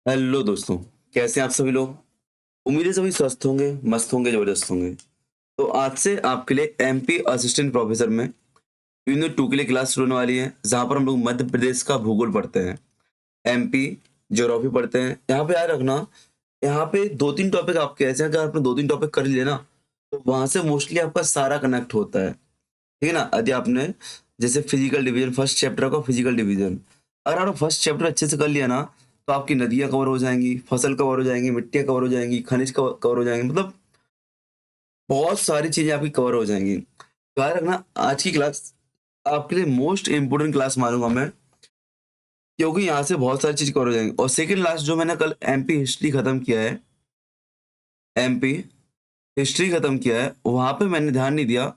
Hello दोस्तों, कैसे हैं आप सभी लोग? उम्मीद है सभी स्वस्थ होंगे, मस्त होंगे, जबरदस्त होंगे। तो आज से आपके लिए एमपी असिस्टेंट प्रोफेसर में यूनिट 2 के लिए क्लास शुरू होने वाली है, जहाँ पर हम लोग मध्य प्रदेश का भूगोल पढ़ते हैं, एमपी ज्योग्राफी पढ़ते हैं। यहाँ पे याद रखना, यहाँ पे 2-3 टॉपिक आपके ऐसे हैं, अगर आपने 2-3 टॉपिक कर लिए ना, तो वहाँ से मोस्टली आपका सारा कनेक्ट होता है, ठीक है ना? यदि आपने जैसे फिजिकल डिवीजन फर्स्ट चैप्टर का फिजिकल डिवीजन, अगर आपने फर्स्ट चैप्टर अच्छे से कर लिया ना, तो आपकी नदियाँ कवर हो जाएँगी, फसल कवर हो जाएँगी, मिट्टियाँ कवर हो जाएँगी, खनिज कवर हो जाएँगे, मतलब बहुत सारी चीज़ें आपकी कवर हो जाएँगी। तो याद रखना, आज की क्लास आपके लिए मोस्ट इम्पोर्टेंट क्लास मानूँगा मैं, क्योंकि यहाँ से बहुत सारी चीज़ कवर हो जाएँगी। और सेकंड लास्ट जो मैंने कल एमपी हिस्ट्री खत्म किया है, एमपी हिस्ट्री खत्म किया है, वहाँ पे मैंने ध्यान नहीं दिया।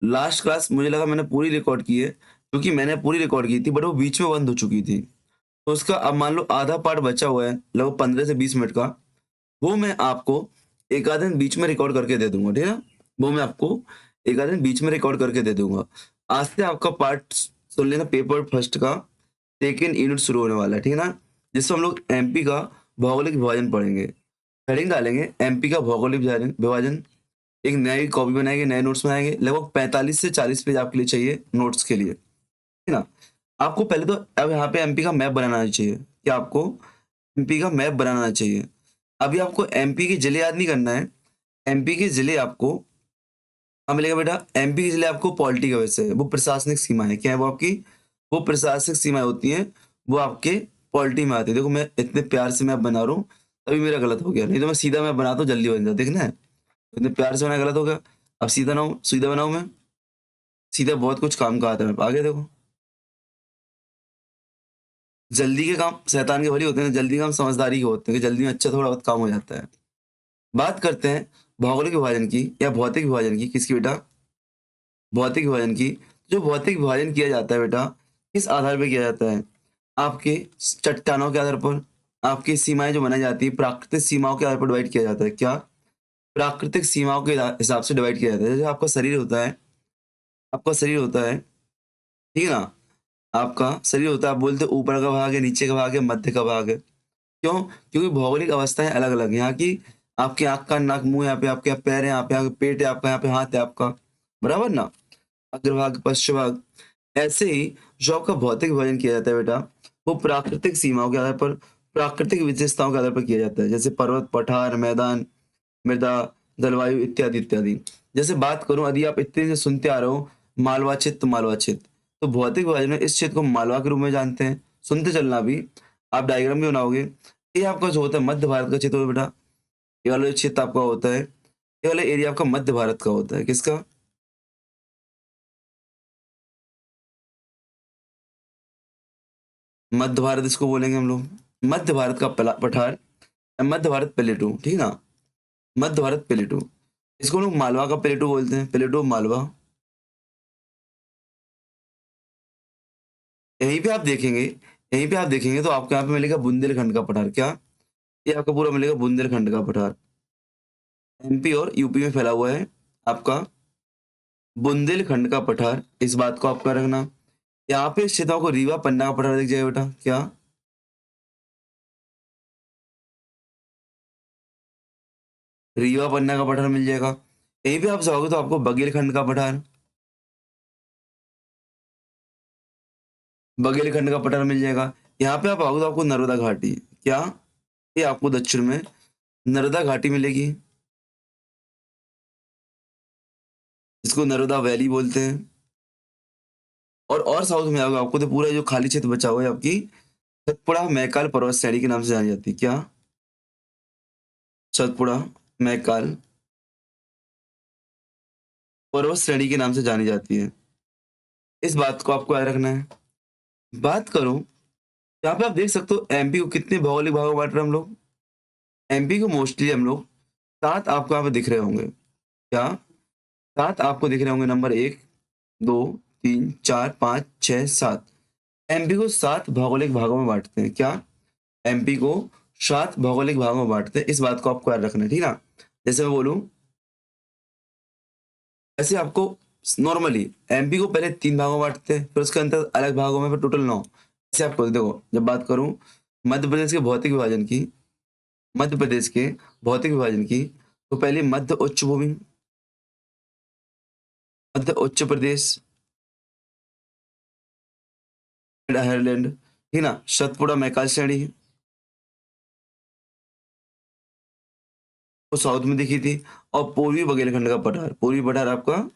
लास्ट क्लास मुझे लगा मैंने पूरी रिकॉर्ड की है, क्योंकि मैंने पूरी रिकॉर्ड की थी, बट वो बीच में बंद हो चुकी थी। तो उसका अब मान लो आधा पार्ट बचा हुआ है, लगभग 15 से 20 मिनट का, वो मैं आपको एक आध दिन बीच में रिकॉर्ड करके दे दूँगा, ठीक है ना? वो मैं आपको एक आध दिन बीच में रिकॉर्ड करके दे दूँगा। आज से आपका पार्ट सुन लेना, पेपर फर्स्ट का सेकंड यूनिट शुरू होने वाला है, ठीक है ना? जिसमें हम लोग एमपी का भौगोलिक विभाजन पढ़ेंगे। हेडिंग डालेंगे एमपी का भौगोलिक विभाजन। एक नई कॉपी बनाएँगे, नए नोट्स बनाएँगे, लगभग 45 से 40 पेज आपके लिए चाहिए नोट्स के लिए, है ना? आपको पहले तो अब यहाँ पे एमपी का मैप बनाना चाहिए, कि आपको एमपी का मैप बनाना चाहिए। अभी आपको एमपी के ज़िले याद नहीं करना है, एमपी के ज़िले आपको कहाँ मिलेगा बेटा? एमपी के ज़िले आपको पॉलिटी के वजह से, वो प्रशासनिक सीमा है। क्या है वो आपकी? वो प्रशासनिक सीमाएँ होती हैं, वो आपके पॉलिटी में आती है। देखो मैं इतने प्यार से मैप बना रहा हूँ, तभी मेरा गलत हो गया, नहीं तो मैं सीधा मैप बनाता हूँ, जल्दी बन जाता, देखना है? इतने प्यार से बनाया, गलत हो गया। अब सीधा बनाऊँ मैं? सीधा बहुत कुछ काम का आता है मैप, आ गया देखो। जल्दी के काम शैतान के भले होते हैं, जल्दी के काम समझदारी के होते हैं, कि जल्दी में अच्छा थोड़ा बहुत काम हो जाता है। बात करते हैं भौगोलिक विभाजन की या भौतिक विभाजन की, किसकी बेटा? भौतिक विभाजन की। जो भौतिक विभाजन किया जाता है बेटा, किस आधार पे किया जाता है? आपके चट्टानों के आधार पर, आपकी सीमाएँ जो बनाई जाती है, प्राकृतिक सीमाओं के आधार पर डिवाइड किया जाता है। क्या? प्राकृतिक सीमाओं के हिसाब से डिवाइड किया जाता है। जैसे आपका शरीर होता है, ठीक है ना? आपका शरीर होता है, आप बोलते हो ऊपर का भाग है, नीचे का भाग है, मध्य का भाग है। क्यों? क्योंकि भौगोलिक अवस्थाएँ अलग-अलग हैं। यहाँ की आपकी आँख, कान, नाक, मुँह, यहाँ पे आपके पैर हैं, यहाँ पे आपके पेट है आपका, यहाँ पे हाथ है आपका, बराबर ना? अग्रभाग, पश्च भाग। ऐसे ही जो आपका भौतिक विभाजन किया जाता है बेटा, वो प्राकृतिक सीमाओं के आधार पर, प्राकृतिक विशेषताओं के आधार पर किया जाता है। जैसे पर्वत, पठार, मैदान, मृदा, जलवायु इत्यादि, इत्यादि। जैसे बात करूँ, यदि आप इतने से सुनते आ रहे हो मालवा क्षेत्र, तो भौतिक विभाजन में इस क्षेत्र को मालवा के रूप में जानते हैं। सुनते चलना अभी, आप डायग्राम भी बनाओगे। ये आपका जो होता है मध्य भारत का क्षेत्र होता है बेटा, ये वाला जो क्षेत्र आपका होता है, ये वाला एरिया आपका मध्य भारत का होता है। किसका? मध्य भारत इसको बोलेंगे हम लोग। मध्य भारत का पठार, मध्य भारत प्लेटू, ठीक है ना? मध्य भारत प्लेटू, इसको लोग मालवा का प्लेटू बोलते हैं, प्लेटू ऑफ मालवा। यहीं पे आप देखेंगे तो आपको यहाँ पे मिलेगा बुंदेलखंड का पठार। क्या? ये आपको पूरा मिलेगा बुंदेलखंड का पठार। एमपी और यूपी में फैला हुआ है आपका बुंदेलखंड का पठार। इस बात को आपका रखना। यहाँ पे स्थित आपको रीवा पन्ना का पठार दिख जाएगा बेटा। क्या? रीवा पन्ना का पठार मिल जाएगा। यहीं पे आप जाओगे तो आपको बघेलखंड का पठार, बघेलखंड का पठार मिल जाएगा। यहाँ पे आप आओगे तो आपको नर्मदा घाटी, क्या? ये आपको दक्षिण में नर्मदा घाटी मिलेगी, जिसको नर्मदा वैली बोलते हैं। और साउथ में आओगे आपको तो पूरा जो खाली क्षेत्र बचा हुआ है आपकी सतपुड़ा मैकाल पर्वत श्रेणी के नाम से जानी जाती है। क्या? सतपुड़ा मैकाल पर्वत श्रेणी के नाम से जानी जाती है। इस बात को आपको याद रखना है। बात करूं, यहाँ पे आप देख सकते हो एमपी को कितने भौगोलिक भागों में बांट रहे हैं हम लोग। एमपी को मोस्टली हम लोग 7 आपको यहाँ पे दिख रहे होंगे। क्या? 7 आपको दिख रहे होंगे, नंबर 1, 2, 3, 4, 5, 6, 7। एमपी को 7 भौगोलिक भागों में बांटते हैं। क्या? एमपी को 7 भौगोलिक भागों में बांटते हैं। इस बात को आपको याद रखना है, ठीक है ना? जैसे मैं बोलूँ, ऐसे आपको नॉर्मली एमपी को पहले 3 भागों में बाँटते हैं, फिर उसके अंदर अलग भागों में, फिर टोटल 9। ऐसे आपको देखो, जब बात करूँ मध्य प्रदेश के भौतिक विभाजन की, मध्य प्रदेश के भौतिक विभाजन की, तो पहले मध्य उच्च भूमि, मध्य उच्च प्रदेश, आयरलैंड, ठीक ना, सतपुड़ा मैकाल श्रेणी वो साउथ में दिखी थी, और पूर्वी बघेलखंड का पठार, पूर्वी पठार आपका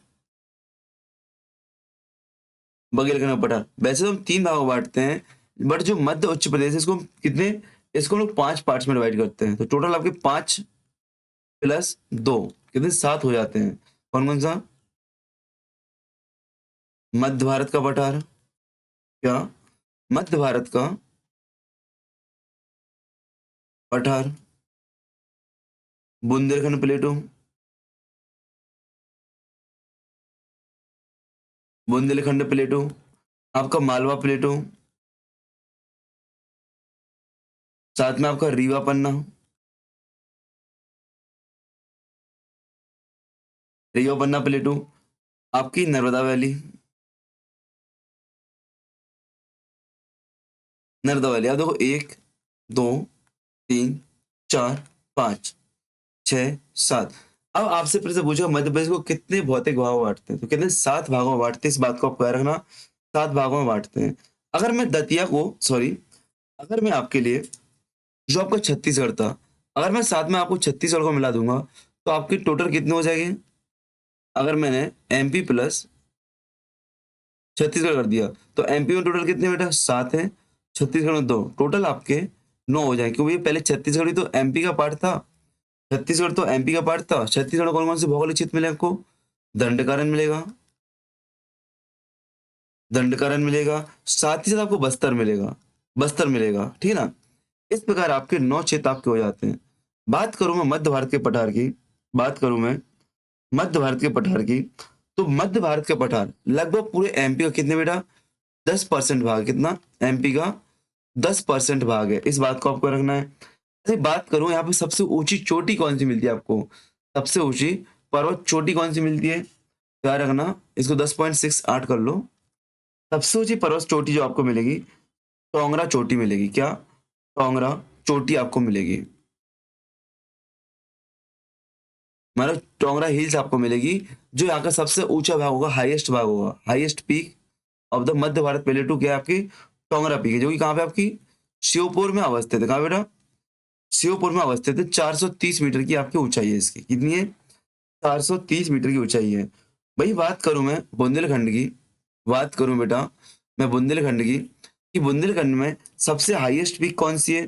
बघेलखंड का पठार। वैसे तो हम 3 भागों में बाँटते हैं, बट जो मध्य उच्च प्रदेश है इसको हम कितने, इसको हम लोग 5 पार्ट्स में डिवाइड करते हैं। तो टोटल आपके 5 प्लस 2 कितने 7 हो जाते हैं। कौन-कौन सा? मध्य भारत का पठार, क्या? मध्य भारत का पठार, बुंदेलखंड प्लेटू, बुंदेलखंड प्लेटू, आपका मालवा प्लेटू, साथ में आपका रीवा पन्ना, रीवा पन्ना प्लेटू, आपकी नर्मदा वैली, नर्मदा वैली। अब देखो 1, 2, 3, 4, 5, 6, 7। अब आपसे फिर से पूछो मध्य प्रदेश को कितने भौतिक भागों में बाँटते हैं? तो कितने 7 भागों में बाँटते हैं, इस बात को आपको याद रखना, 7 भागों में बाँटते हैं। अगर मैं दतिया को सॉरी अगर मैं आपके लिए जो आपका छत्तीसगढ़ था, अगर मैं साथ में आपको छत्तीसगढ़ को मिला दूँगा, तो आपके टोटल कितने हो जाएँगे? अगर मैंने एमपी प्लस छत्तीसगढ़ कर दिया, तो एमपी में टोटल कितने बेटा? 7 हैं, छत्तीसगढ़ में 2, टोटल आपके 9 हो जाएँगे, क्योंकि पहले छत्तीसगढ़ ही तो एमपी का पार्ट था। छत्तीसगढ़ तो एमपी का पार्ट था। छत्तीसगढ़ में कौन-कौन से भौगोलिक क्षेत्र मिले आपको? दंडकारण्य मिलेगा, दंडकारण्य मिलेगा, साथ ही साथ आपको बस्तर मिलेगा, बस्तर मिलेगा, ठीक है ना? इस प्रकार आपके 9 क्षेत्र आपके हो जाते हैं। बात करूँ मैं मध्य भारत के पठार की, बात करूँ मैं मध्य भारत के पठार की, तो मध्य भारत का पठार लगभग पूरे एमपी का कितने बेटा? 10% भाग है। कितना? एमपी का 10% भाग है। इस बात को आपको रखना है। अरे बात करूँ यहाँ पे सबसे ऊँची चोटी कौन-सी मिलती है आपको? सबसे ऊँची पर्वत चोटी कौन-सी मिलती है? याद रखना, इसको 10.68 कर लो। सबसे ऊँची पर्वत चोटी जो आपको मिलेगी, टोंगरा चोटी मिलेगी। क्या? टोंगरा चोटी आपको मिलेगी। मतलब टोंगरा हिल्स आपको मिलेगी, जो यहाँ का सबसे ऊँचा भाग होगा, हाईएस्ट भाग होगा। हाईएस्ट पीक ऑफ द मध्य भारत प्लेटू क्या है आपकी? टोंगरा पीक है, जो कि कहाँ पे आपकी? श्योपुर में अवस्थित है। कहाँ बेटा? श्योपुर में अवस्थित है। 430 मीटर की आपकी ऊँचाई है इसकी। कितनी है? 430 मीटर की ऊँचाई है। वही बात करूँ मैं बुंदेलखंड की, बात करूँ बेटा मैं बुंदेलखंड की, कि बुंदेलखंड में सबसे हाईएस्ट पीक कौन-सी है?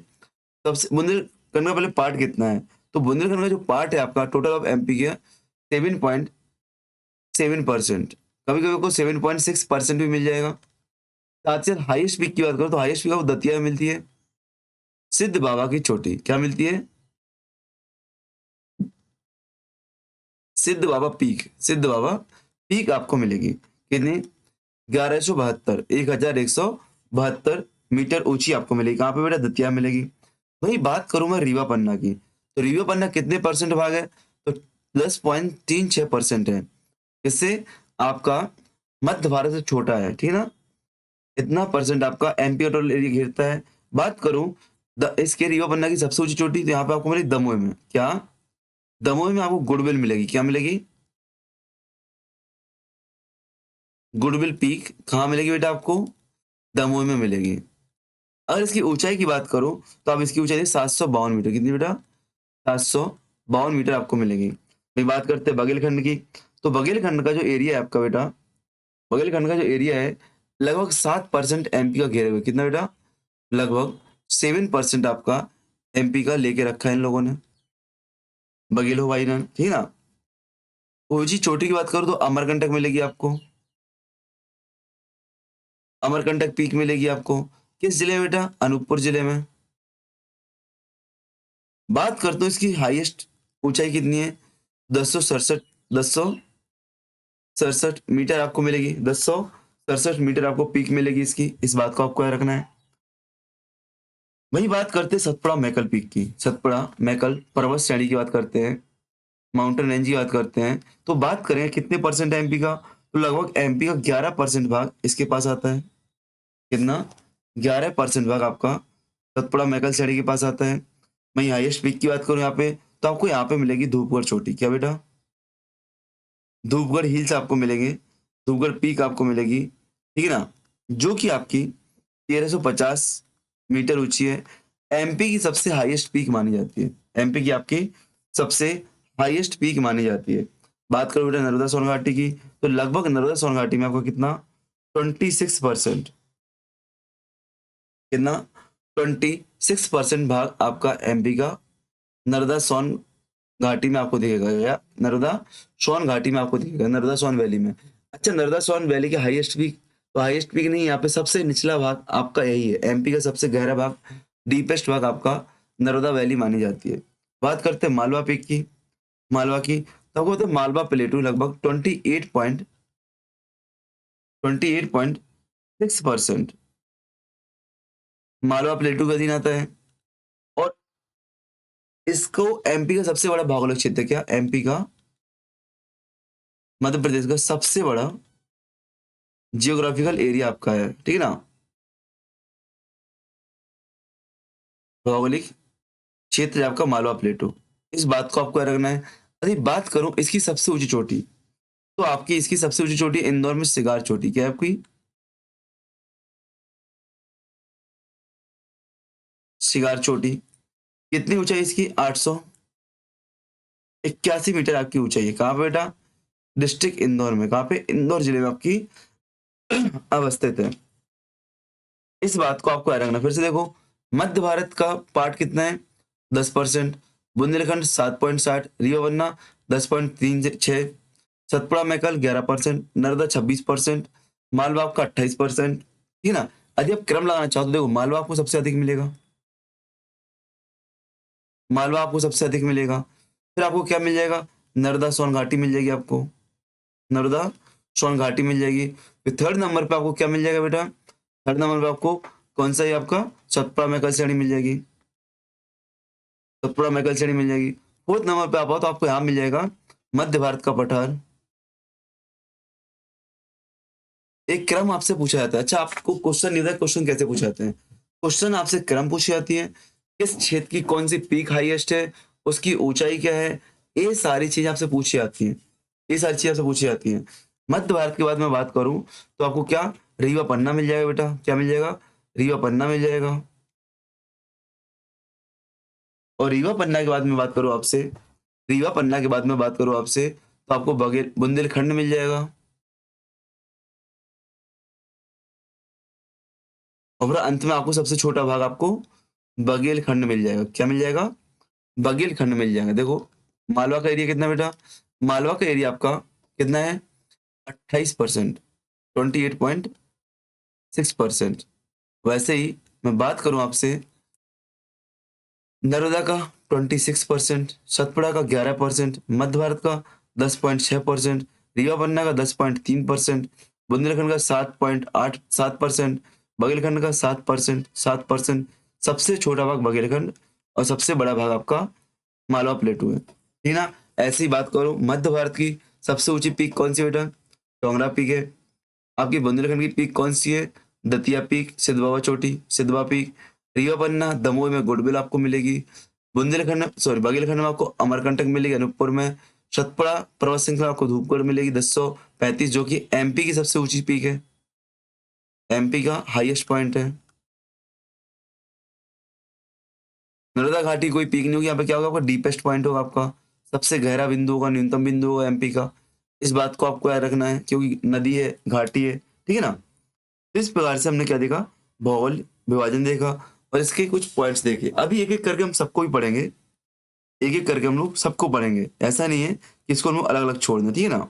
सबसे बुंदेलखंड का पहले पार्ट कितना है? तो बुंदेलखंड का जो पार्ट है आपका टोटल ऑफ एमपी का 7.7%, कभी-कभी आपको 7.6% भी मिल जाएगा। साथ ही साथ हाईएस्ट पीक की बात करूँ तो हाईएस्ट पीक आपको दतिया में मिलती है। सिद्ध बाबा की चोटी क्या मिलती है? सिद्ध बाबा पीक, सिद्ध बाबा पीक आपको मिलेगी। कितनी? 1172, 1172 मीटर ऊँची आपको मिलेगी। कहाँ पे बेटा? दतिया मिलेगी। वही बात करूँ मैं रीवा पन्ना की, तो रीवा पन्ना कितने परसेंट भाग है? तो 10.36% है। इससे आपका मध्य भारत से छोटा है, ठीक है ना? इतना परसेंट आपका एमपी का टोटल एरिया घेरता है। बात करूँ इसके रीवा पन्ना की सबसे ऊँची चोटी, तो यहाँ पे आपको मिलेगी दमोह में। क्या? दमोह में आपको गुडविल मिलेगी। क्या मिलेगी? गुडविल पीक कहाँ मिलेगी बेटा आपको? दमोह में मिलेगी। अगर इसकी ऊँचाई की बात करूँ, तो आप इसकी ऊँचाई 752 मीटर, कितनी बेटा? 752 मीटर आपको मिलेगी। फिर बात करते हैं बघेलखंड की, तो बघेलखंड का जो एरिया है आपका बेटा, बघेलखंड का जो एरिया है लगभग 7% एमपी का घेरे हुए। कितना बेटा? लगभग 7% आपका एमपी का लेके रखा है इन लोगों ने, बघेल हो भाई ना, ठीक है ना? ऊँची चोटी की बात करूँ तो अमरकंटक मिलेगी आपको, अमरकंटक पीक मिलेगी आपको। किस जिले में बेटा? अनूपपुर जिले में। बात करता हूँ इसकी हाईएस्ट ऊंचाई कितनी है? 1067, 1067 मीटर आपको मिलेगी। 1067 मीटर आपको पीक मिलेगी इसकी, इस बात को आपको याद रखना है। वही बात करते हैं सतपुड़ा मैकल पीक की, सतपुड़ा मैकल पर्वत श्रेणी की बात करते हैं, माउंटेन रेंज की बात करते हैं। तो बात करें कितने परसेंट है एमपी का, तो लगभग एमपी का 11% भाग इसके पास आता है। कितना? 11% भाग आपका सतपुड़ा मैकल श्रेणी के पास आता है। मैं हाईएस्ट पीक की बात करूँ यहाँ पे, तो आपको यहाँ पे मिलेगी धूपगढ़ चोटी। क्या बेटा? धूपगढ़ हिल्स आपको मिलेंगे, धूपगढ़ पीक आपको मिलेगी, ठीक है ना, जो कि आपकी 1350 मीटर ऊंची है। एमपी की सबसे हाईएस्ट पीक मानी जाती है, एमपी की आपकी सबसे हाईएस्ट पीक मानी जाती है। बात करो बेटा नर्मदा सोन घाटी की, तो लगभग नर्मदा सोन घाटी में आपको कितना 26%, कितना 26% भाग आपका एमपी का नर्मदा सोन घाटी में आपको दिखेगा, या नर्मदा सोन घाटी में आपको दिखेगा, नर्मदा सोन वैली में। अच्छा, नर्मदा सोन वैली के हाईएस्ट पीक, तो हाईएस्ट पीक नहीं, यहाँ पे सबसे निचला भाग आपका यही है, एमपी का सबसे गहरा भाग, डीपेस्ट भाग आपका नर्मदा वैली मानी जाती है। बात करते हैं मालवा पीक की, मालवा की, तो आपको पता है मालवा प्लेटू लगभग 28.6% मालवा प्लेटू का अधीन आता है। और इसको एमपी का सबसे बड़ा भौगोलिक क्षेत्र, क्या एमपी का, मध्य प्रदेश का सबसे बड़ा जियोग्राफिकल एरिया आपका है, ठीक है ना, भौगोलिक क्षेत्र है आपका मालवा प्लेटू। इस बात को आपको याद रखना है। यदि बात करूं इसकी सबसे ऊंची चोटी, तो आपकी इसकी सबसे ऊंची चोटी इंदौर में सिगार चोटी। क्या है आपकी? सिगार चोटी। कितनी ऊंचाई इसकी? 881 मीटर आपकी ऊंचाई है। कहाँ पे बेटा? डिस्ट्रिक्ट इंदौर में। कहाँ पे? इंदौर जिले में आपकी अवस्थित है। इस बात को आपको याद रखना। फिर से देखो, मध्य भारत का पार्ट कितना है? 10%, बुंदेलखंड 7.60, रीवा पन्ना 10.36, सतपुड़ा मैकल 11%, नर्मदा 26%, मालवा आपका 28%, ठीक है ना। यदि आप क्रम लगाना चाहो तो देखो, मालवा आपको सबसे अधिक मिलेगा, मालवा आपको सबसे अधिक मिलेगा। फिर आपको क्या मिल जाएगा? नर्मदा सोन घाटी मिल जाएगी आपको, नर्मदा सोन घाटी मिल जाएगी। फिर थर्ड नंबर पे आपको क्या मिल जाएगा बेटा? थर्ड नंबर पे आपको कौन सा है आपका? सतपुड़ा मैकल श्रेणी मिल जाएगी, सतपुड़ा मैकल श्रेणी मिल जाएगी। फोर्थ नंबर पे आप आओ तो आपको यहाँ मिल जाएगा मध्य भारत का पठार। एक क्रम आपसे पूछा जाता है। अच्छा, आपको क्वेश्चन नहीं होता, क्वेश्चन कैसे पूछे जाते हैं? क्वेश्चन आपसे क्रम पूछी जाती है, किस क्षेत्र की कौन सी पीक हाईएस्ट है, उसकी ऊंचाई क्या है, ये सारी चीजें आपसे पूछी जाती हैं, ये सारी चीजें आपसे पूछी जाती हैं। मध्य भारत के बाद मैं बात करूं तो आपको क्या? रीवा पन्ना मिल जाएगा बेटा। क्या मिल जाएगा? रीवा पन्ना मिल जाएगा। और रीवा पन्ना के बाद में बात करूं आपसे, रीवा पन्ना के बाद में बात करूं आपसे, तो आपको बघेल बुंदेलखंड मिल जाएगा। और फिर अंत में आपको सबसे छोटा भाग आपको बघेलखंड मिल जाएगा। क्या मिल जाएगा? बघेलखंड मिल जाएगा। देखो, मालवा का एरिया कितना बेटा? मालवा का एरिया आपका कितना है? 28%, 28.6%। वैसे ही मैं बात करूं आपसे नर्मदा का 26%, सतपुड़ा का 11%, मध्य भारत का 10.6%, रीवा पन्ना का 10.3%, बुंदेलखंड का 7.87%, बघेलखंड का 7%। सबसे छोटा भाग बघेलखंड और सबसे बड़ा भाग आपका मालवा प्लेटू है, ठीक ना। ऐसी बात करो मध्य भारत की सबसे ऊंची पीक कौन सी बेटा? टोंगरा पीक है। आपकी बुंदेलखंड की पीक कौन सी है? दतिया पीक, सिद्धबाबा चोटी, सिद्धवा पीक। रीवा पन्ना दमोह में गुडविल आपको मिलेगी। बुंदेलखंड सॉरी बघेलखंड में आपको अमरकंटक मिलेगी, अनूपपुर में। सतपुड़ा पर्वत श्रृंखला आपको धूपगढ़ मिलेगी 1035, जो कि एमपी की सबसे ऊंची पीक है, एमपी का हाईएस्ट पॉइंट है। नर्मदा घाटी कोई पीक नहीं होगी, यहाँ पे क्या होगा? आपका डीपेस्ट पॉइंट होगा, आपका सबसे गहरा बिंदु होगा, न्यूनतम बिंदु होगा एमपी का। इस बात को आपको याद रखना है, क्योंकि नदी है, घाटी है, ठीक है ना। तो इस प्रकार से हमने क्या देखा? भूगोल विभाजन देखा, और इसके कुछ पॉइंट्स देखे। अभी एक एक करके हम सबको ही पढ़ेंगे, एक एक करके हम लोग सबको पढ़ेंगे। ऐसा नहीं है कि इसको हम लोग अलग अलग छोड़ दें, ठीक है ना।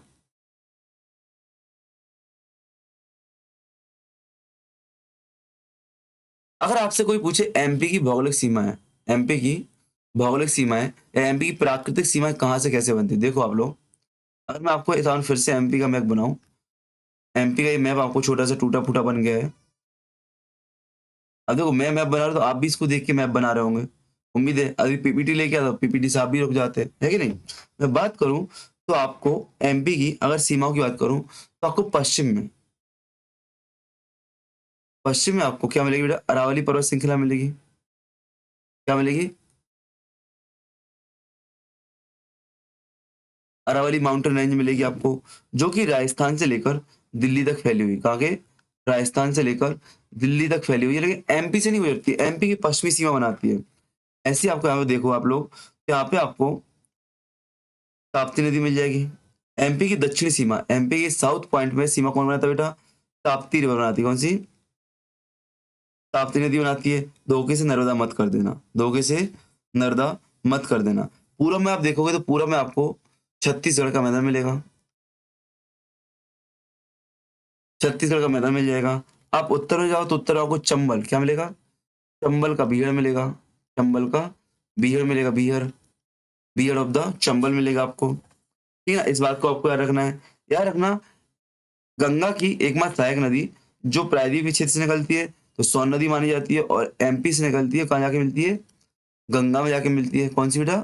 अगर आपसे कोई पूछे एमपी की भौगोलिक सीमा है, एमपी की भौगोलिक सीमाएं या एमपी की प्राकृतिक सीमाएं कहाँ से कैसे बनती है, देखो आप लोग। अगर मैं आपको एक फिर से एमपी का मैप बनाऊं, एमपी का ये मैप आपको छोटा सा टूटा फूटा बन गया है। अब देखो, मैं मैप बना रहा हूं तो आप भी इसको देख के मैप बना रहे होंगे, उम्मीद है। अभी पीपीटी लेके आता, पीपीटी से आप भी रुक जाते हैं, है कि नहीं। मैं बात करूं तो आपको एमपी की अगर सीमाओं की बात करूं तो आपको पश्चिम में आपको क्या मिलेगी बेटा? अरावली पर्वत श्रृंखला मिलेगी, क्या मिलेगी? अरावली माउंटेन रेंज मिलेगी आपको, जो कि राजस्थान से लेकर दिल्ली तक फैली हुई। कहाँ के? राजस्थान से लेकर दिल्ली तक फैली हुई है, लेकिन एमपी से नहीं गुजरती, एमपी की पश्चिमी सीमा बनाती है। ऐसी आपको यहाँ पे देखो आप लोग, तो यहाँ पे आपको ताप्ती नदी मिल जाएगी। एमपी की दक्षिणी सीमा, एमपी के साउथ पॉइंट में सीमा कौन बनाता है बेटा? ताप्ती रिवर बनाती है। कौन सी? ताप्ती नदी बनाती है। धोखे से नर्मदा मत कर देना, धोखे से नर्मदा मत कर देना। पूरब में आप देखोगे तो पूरब में आपको छत्तीसगढ़ का मैदान मिलेगा, छत्तीसगढ़ का मैदान मिल जाएगा। आप उत्तर में जाओ तो उत्तर में आपको चंबल क्या मिलेगा? चंबल का बीहड़ मिलेगा, चंबल का बीहड़ मिलेगा, बीहड़, बीहड़ ऑफ द चंबल मिलेगा आपको। ठीक है ना? इस बात को आपको याद रखना है। याद रखना, गंगा की एकमात्र सहायक नदी जो प्रायद्वीपीय क्षेत्र से निकलती है तो सोन नदी मानी जाती है, और एमपी से निकलती है, कहाँ जाके मिलती है? गंगा में जाके मिलती है। कौन सी बेटा?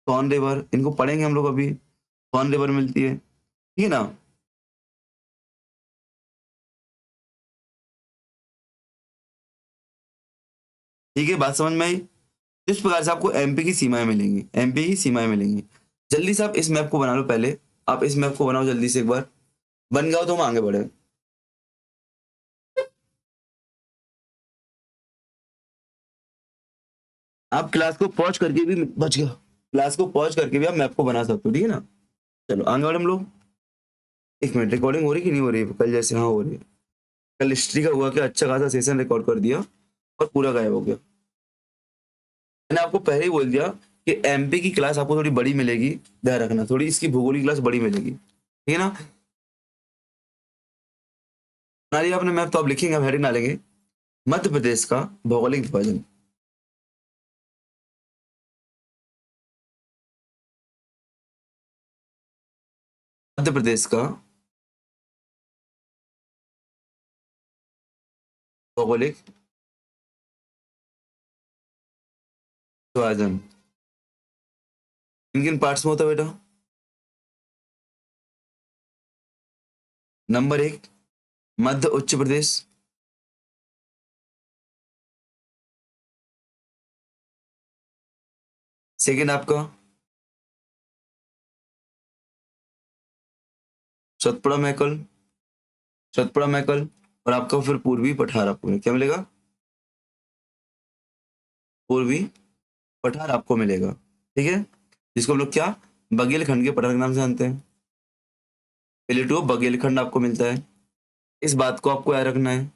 सोन रिवर। इनको पढ़ेंगे हम लोग अभी। सोन रिवर मिलती है, ठीक है ना? ठीक है, बात समझ में आई? इस प्रकार से आपको एमपी की सीमाएं मिलेंगी, एमपी की सीमाएं मिलेंगी। जल्दी से आप इस मैप को बना लो पहले, आप इस मैप को बनाओ जल्दी से एक बार। बन गया हो तो हम आगे बढ़े। आप क्लास को पॉज करके भी, बच गया, क्लास को पॉज करके भी आप मैप को बना सकते हो, ठीक है ना? चलो आगे बढ़े हम लोग। एक मिनट, रिकॉर्डिंग हो रही कि नहीं हो रही है कल जैसे? हाँ हो रही है। कल हिस्ट्री का हुआ कि अच्छा खासा सेशन रिकॉर्ड कर दिया और पूरा गायब हो गया। मैंने आपको पहले ही बोल दिया कि एमपी की क्लास आपको थोड़ी बड़ी मिलेगी, ध्यान रखना, थोड़ी इसकी भूगोल की क्लास बड़ी मिलेगी, ठीक है ना? बना लिया आपने मैप? तो आप लिखेंगे, आप हेडिंग डालेंगे, मध्य प्रदेश का भौगोलिक विभाजन। मध्य प्रदेश का भौगोलिक विभाजन किन किन पार्ट्स में होता है बेटा? नंबर एक, मध्य उच्च प्रदेश। सेकंड आपका सतपुड़ा मैकल, सतपुड़ा मैकल। और आपका फिर पूर्वी पठार आपको क्या मिलेगा? पूर्वी पठार आपको मिलेगा, ठीक है? जिसको हम लोग क्या, बघेलखंड के पठार के नाम से जानते हैं। प्लेटो बघेलखंड आपको मिलता है, इस बात को आपको याद रखना है।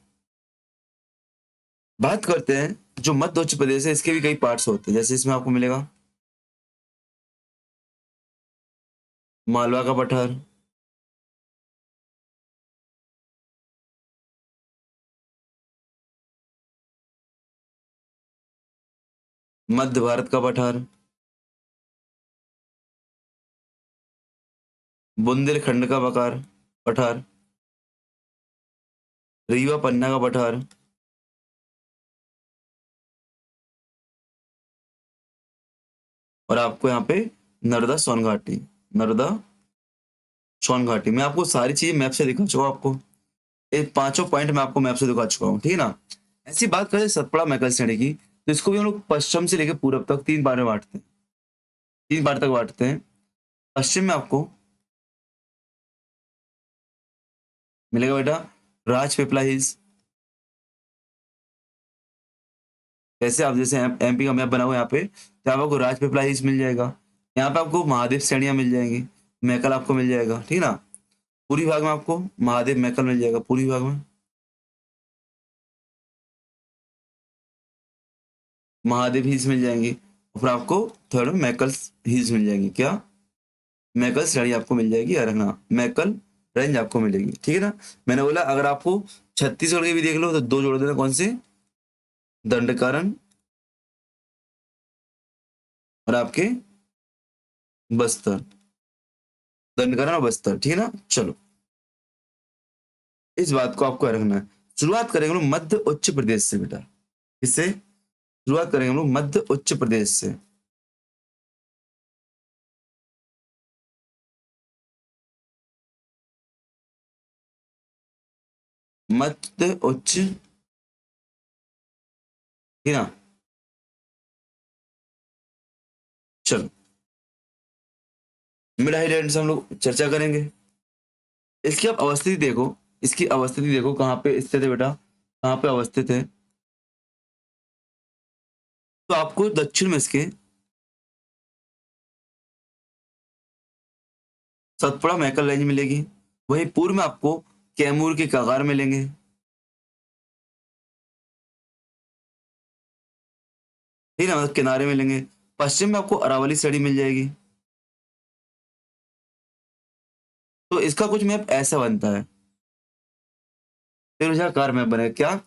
बात करते हैं जो मध्य उच्च प्रदेश है, इसके भी कई पार्ट्स होते हैं, जैसे इसमें आपको मिलेगा मालवा का पठार, मध्य भारत का पठार, बुंदेलखंड का बकार पठार, रीवा पन्ना का पठार, और आपको यहाँ पे नर्मदा सोन घाटी, नर्मदा सोन घाटी। मैं आपको सारी चीजें मैप से दिखा चुका हूँ आपको, ये पांचों पॉइंट मैं आपको मैप से दिखा चुका हूँ, ठीक है ना? ऐसी बात करें सतपुड़ा मैकल श्रेणी की, तो इसको भी हम लोग पश्चिम से लेकर पूरब तक तीन बार में बांटते हैं, तीन बार तक बांटते हैं। पश्चिम में आपको मिलेगा बेटा राजपीपला हिल्स। जैसे आप, जैसे एमपी का मैप बना हुआ है यहाँ पे, तो यहाँ पे आपको राजपीपला हिल्स मिल जाएगा। यहाँ पे आपको महादेव श्रेणियां मिल जाएंगी, मैकल आपको मिल जाएगा, ठीक है ना? पूरी भाग में आपको महादेव मैकल मिल जाएगा, पूरी भाग में महादेव हिल्स मिल जाएंगी। और फिर आपको थर्ड में मैकल हिल्स मिल जाएंगी। क्या? मैकल श्रेणी आपको मिल जाएगी, और हाँ मैकल रेंज आपको मिलेगी, ठीक है ना? मैंने बोला अगर आपको छत्तीसगढ़ के भी देख लो तो दो जोड़ देना, कौन से? दंडकारन और आपके बस्तर, दंडकारन और बस्तर, ठीक है ना? चलो, इस बात को आपको रखना है। शुरुआत करेंगे हम लोग मध्य उच्च प्रदेश से बेटा। इससे शुरुआत करेंगे हम लोग मध्य उच्च प्रदेश से। मध्य उच्च, ठीक है ना? चलो मिड हाईलैंड से हम लोग चर्चा करेंगे। इसकी आप अवस्थिति देखो, इसकी अवस्थिति देखो कहाँ पे स्थित है बेटा, कहाँ पे अवस्थित है। तो आपको दक्षिण में इसके सतपुड़ा मैकल रेंज मिलेगी, वहीं पूर्व में आपको कैमूर के कगार मिलेंगे, ठीक है, मतलब किनारे मिलेंगे। पश्चिम में आपको अरावली सड़ी मिल जाएगी। तो इसका कुछ मैप ऐसा बनता है, त्रिभुजाकार मैप बनेगा। क्या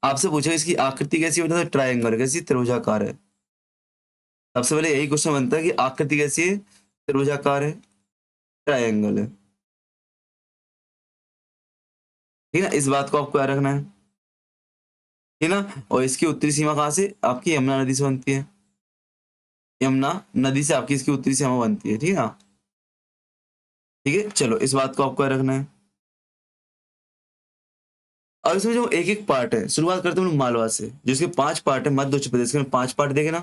आपसे पूछा इसकी आकृति कैसी होता है, ट्रायंगल कैसी, त्रिभुजाकार है। सबसे पहले यही क्वेश्चन बनता है कि आकृति कैसी है, त्रिभुजाकार है, ट्रायंगल है, ठीक है ना। इस बात को आपको याद रखना है, ठीक है ना। और इसकी उत्तरी सीमा कहाँ से, आपकी यमुना नदी से बनती है, यमुना नदी से आपकी इसकी उत्तरी सीमा बनती है, ठीक है ना। ठीक है, चलो इस बात को आपको याद रखना है। और इसमें जो एक एक पार्ट है, शुरुआत करते हैं हम लोग मालवा से, जिसके 5 पार्ट है, मध्य उत्तर प्रदेश के 5 पार्ट देखे ना,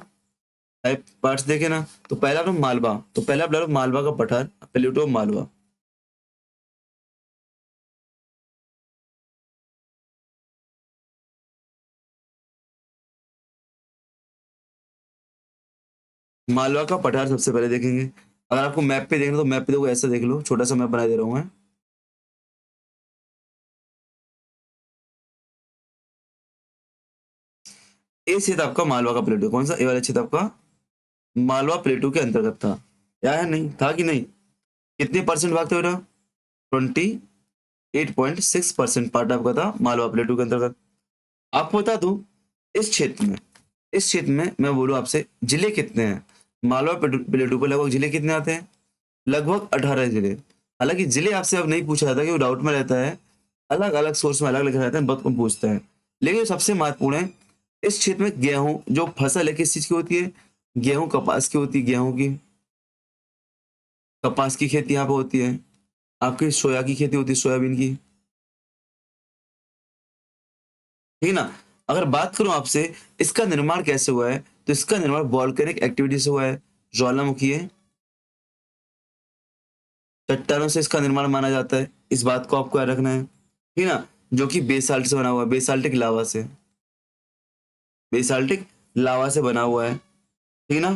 5 पार्ट्स देखे ना। तो पहला अपना मालवा, तो पहला अपना मालवा का पठार, प्लेटो मालवा। मालवा का पठार सबसे पहले देखेंगे। अगर आपको मैप पे देखना तो मैप पे देखो, ऐसा देख लो, छोटा सा मैप बना दे रहा हूँ मैं। ये क्षेत्र आपका मालवा का प्लेटो, कौन सा, ये वाला क्षेत्र आपका मालवा प्लेटो के अंतर्गत था, या है नहीं था कि नहीं। कितने परसेंट भाग थे बेटा, 28.6% पार्ट आपका था मालवा प्लेटो के अंतर्गत। आपको बता दूं, इस क्षेत्र में, इस क्षेत्र में मैं बोलूं आपसे जिले कितने हैं, मालवा प्लेटो पर लगभग जिले कितने आते हैं, लगभग 18 जिले। हालांकि जिले आपसे अब नहीं पूछा जाता कि वो डाउट में रहता है, अलग अलग सोर्स में अलग लिखा रहता है, बहुत कम पूछता है। लेकिन जो सबसे महत्वपूर्ण है, इस क्षेत्र में गेहूं जो फसल है किस चीज की होती है, गेहूं कपास की होती है, गेहूं की कपास की खेती यहाँ पे होती है, आपकी सोया की खेती होती है, सोयाबीन की, ठीक है ना। अगर बात करूं आपसे इसका निर्माण कैसे हुआ है, तो इसका निर्माण वॉल्केनिक एक्टिविटी से हुआ है, ज्वालामुखी है, चट्टानों से इसका निर्माण माना जाता है। इस बात को आपको याद रखना है, ठीक है ना, जो कि बेसाल्ट से बना हुआ है, बेसाल्टिक लावा से, बेसाल्टिक लावा से बना हुआ है, ठीक है ना।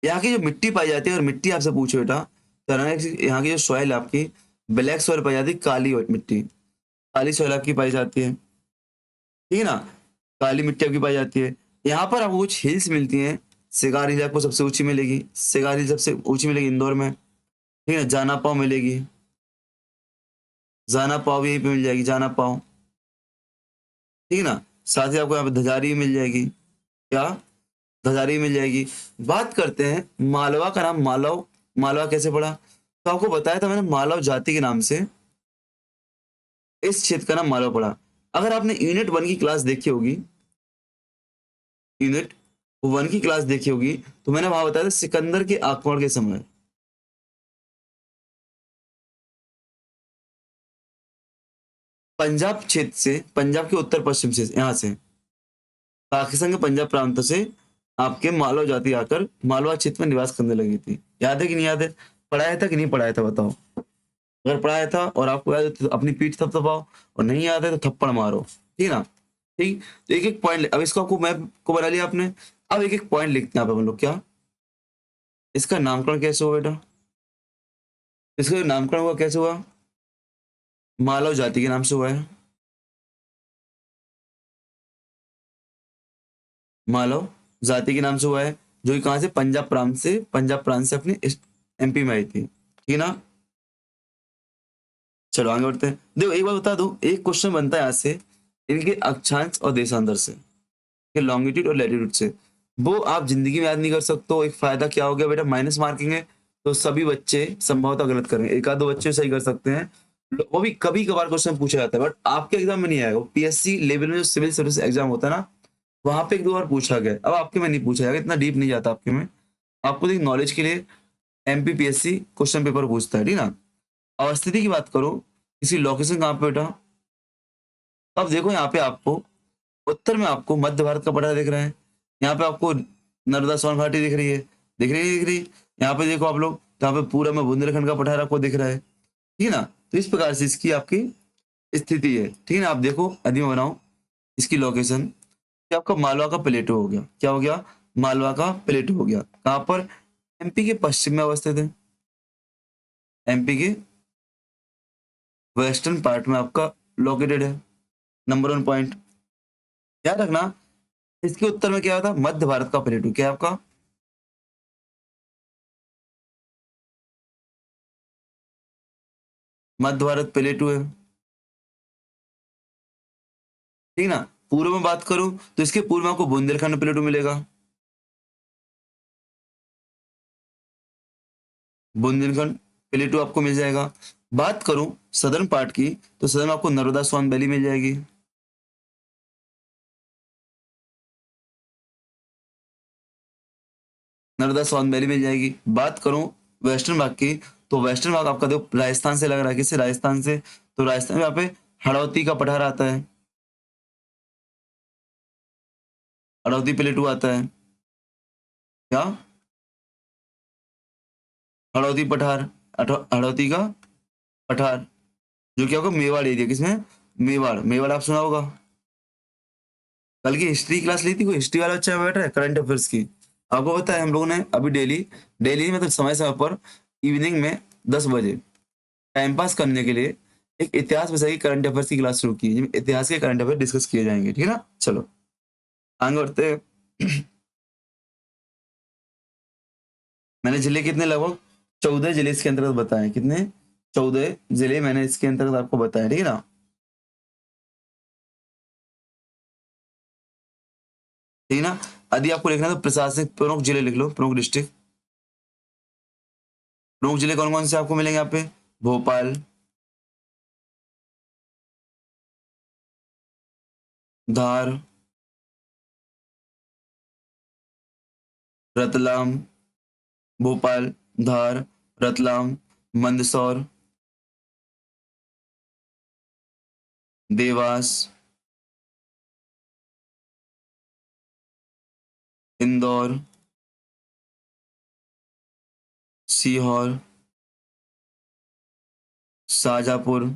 यहाँ की जो मिट्टी पाई जाती है, और मिट्टी आपसे पूछो बेटा, तो यहाँ की जो सॉइल आपकी ब्लैक सॉइल पाई जाती है, काली मिट्टी, काली सॉइल आपकी पाई जाती है, ठीक है ना, काली मिट्टी आपकी पाई जाती है। यहाँ पर आपको कुछ हिल्स मिलती हैं, सिगार हिल आपको सबसे ऊंची मिलेगी, सिगार हिल सबसे ऊंची मिलेगी इंदौर में, ठीक है, जाना पाव मिलेगी, जाना पाव यहीं पे मिल जाएगी, जाना पाव, ठीक है ना। साथ ही आपको यहाँ पे धजारी मिल जाएगी, क्या, धजारी मिल जाएगी। बात करते हैं मालवा का नाम मालव, मालवा कैसे पड़ा, तो आपको बताया था मैंने मालव जाति के नाम से इस क्षेत्र का नाम मालवा पड़ा। अगर आपने यूनिट 1 की क्लास देखी होगी, यूनिट 1 की क्लास देखी होगी, तो मैंने वहां बताया था सिकंदर के आक्रमण के समय पंजाब क्षेत्र से, पंजाब के उत्तर पश्चिम से, यहाँ से पाकिस्तान के पंजाब प्रांत से आपके मालवा जाति आकर मालवा क्षेत्र में निवास करने लगी थी। याद है कि नहीं याद है, पढ़ाया था कि नहीं पढ़ाया था बताओ। अगर पढ़ाया था और आपको याद है तो अपनी पीठ थपथपाओ, और नहीं याद है तो थप्पड़ मारो, ठीक है ना। ठीक, तो एक एक पॉइंट, अब इसको आपको मैप को बना लिया आपने। अब एक एक पॉइंट लिखते हैं आप हम लोग, क्या इसका नामकरण कैसे हुआ बेटा, इसका नामकरण हुआ कैसे हुआ, मालव जाति के नाम से हुआ है, मालव जाति के नाम से हुआ है, जो कि कहाँ से, पंजाब प्रांत से, पंजाब प्रांत से अपने एमपी में आई थी, ठीक है ना। चलो आगे बढ़ते हैं। देखो एक बात बता दूं, एक क्वेश्चन बनता है यहाँ से इनके अक्षांश और देशांतर से, लॉन्गिट्यूड और लैटिट्यूड से, वो आप जिंदगी में याद नहीं कर सकते हो। एक फायदा क्या हो गया बेटा, माइनस मार्किंग है, तो सभी बच्चे संभवतः गलत करेंगे, एक आध दो बच्चे सही कर सकते हैं, वो भी कभी कभार क्वेश्चन पूछा जाता है, बट आपके एग्जाम में नहीं आएगा। पीएससी लेवल में जो सिविल सर्विस एग्जाम होता है ना, वहां पे एक दो बार पूछा गया, अब आपके में नहीं पूछा जाएगा, इतना डीप नहीं जाता आपके में। आपको देख नॉलेज के लिए एमपीपीएससी क्वेश्चन पेपर पूछता है, ठीक ना। अवस्थिति की बात करो, इसी लोकेशन कहाँ पे बेटा, अब देखो यहाँ पे आपको उत्तर में आपको मध्य भारत का पठार दिख रहा है, यहाँ पे आपको नर्मदा सोन घाटी दिख रही है, दिख रही है, दिख रही है। यहाँ पे देखो आप लोग, तो यहाँ पे पूरा में बुंदेलखंड का पठार आपको दिख रहा है, ठीक है ना। तो इस प्रकार से इसकी आपकी स्थिति है, ठीक है ना। आप देखो यदि मैं बनाऊं इसकी लोकेशन, कि आपका मालवा का प्लेटो हो गया, क्या हो गया, मालवा का प्लेटो हो गया। कहाँ पर, एमपी के पश्चिम में अवस्थित है, एमपी के वेस्टर्न पार्ट में आपका लोकेटेड है। नंबर 1 पॉइंट याद रखना। इसके उत्तर में क्या होता है, मध्य भारत का प्लेटो, क्या है आपका, मध्य भारत प्लेटो है, ठीक ना। पूर्व में बात करूं तो इसके पूर्व में आपको बुंदेलखंड प्लेटो मिलेगा, बुंदेलखंड प्लेटो आपको मिल जाएगा। बात करूं सदर्न पार्ट की, तो सदर्न में आपको नर्मदा स्वान वैली मिल जाएगी, नर्मदा स्वान वैली मिल जाएगी। बात करूं वेस्टर्न भाग की, तो वेस्टर्न भाग आपका देखो राजस्थान से लग रहा है, किससे, राजस्थान से। तो राजस्थान में यहाँ पे हड़ौती का पठार आता है, हड़ौती प्लेटो आता है, क्या, हड़ौती पठार, हड़ौती का पठार, जो क्या होगा मेवाड़ एरिया, किसमें, मेवाड़, मेवाड़ आप सुना होगा। कल की हिस्ट्री क्लास ली थी, कोई हिस्ट्री वाला बच्चा बैठा है करंट अफेयर्स की, आपको पता है हम लोगों ने अभी डेली, डेली मतलब समय समय पर इवनिंग में 10 बजे टाइम पास करने के लिए एक इतिहास विषय की करंट अफेयर्स की क्लास शुरू की है, जिसमें इतिहास के करंट अफेयर डिस्कस किए जाएंगे, ठीक है ना। चलो आगे बढ़ते हैं। मैंने जिले कितने, लगभग 14 जिले इसके अंतर्गत बताए, कितने, 14 जिले मैंने इसके अंतर्गत आपको बताया, ठीक है ना। ठीक है ना। यदि आपको लिखना है तो प्रशासनिक प्रमुख जिले लिख लो, प्रमुख डिस्ट्रिक्ट, प्रमुख जिले कौन कौन से आपको मिलेंगे यहाँ पे, भोपाल, धार, रतलाम, भोपाल, धार, रतलाम, मंदसौर, देवास, इंदौर, सीहोर, शाहजहाँपुर,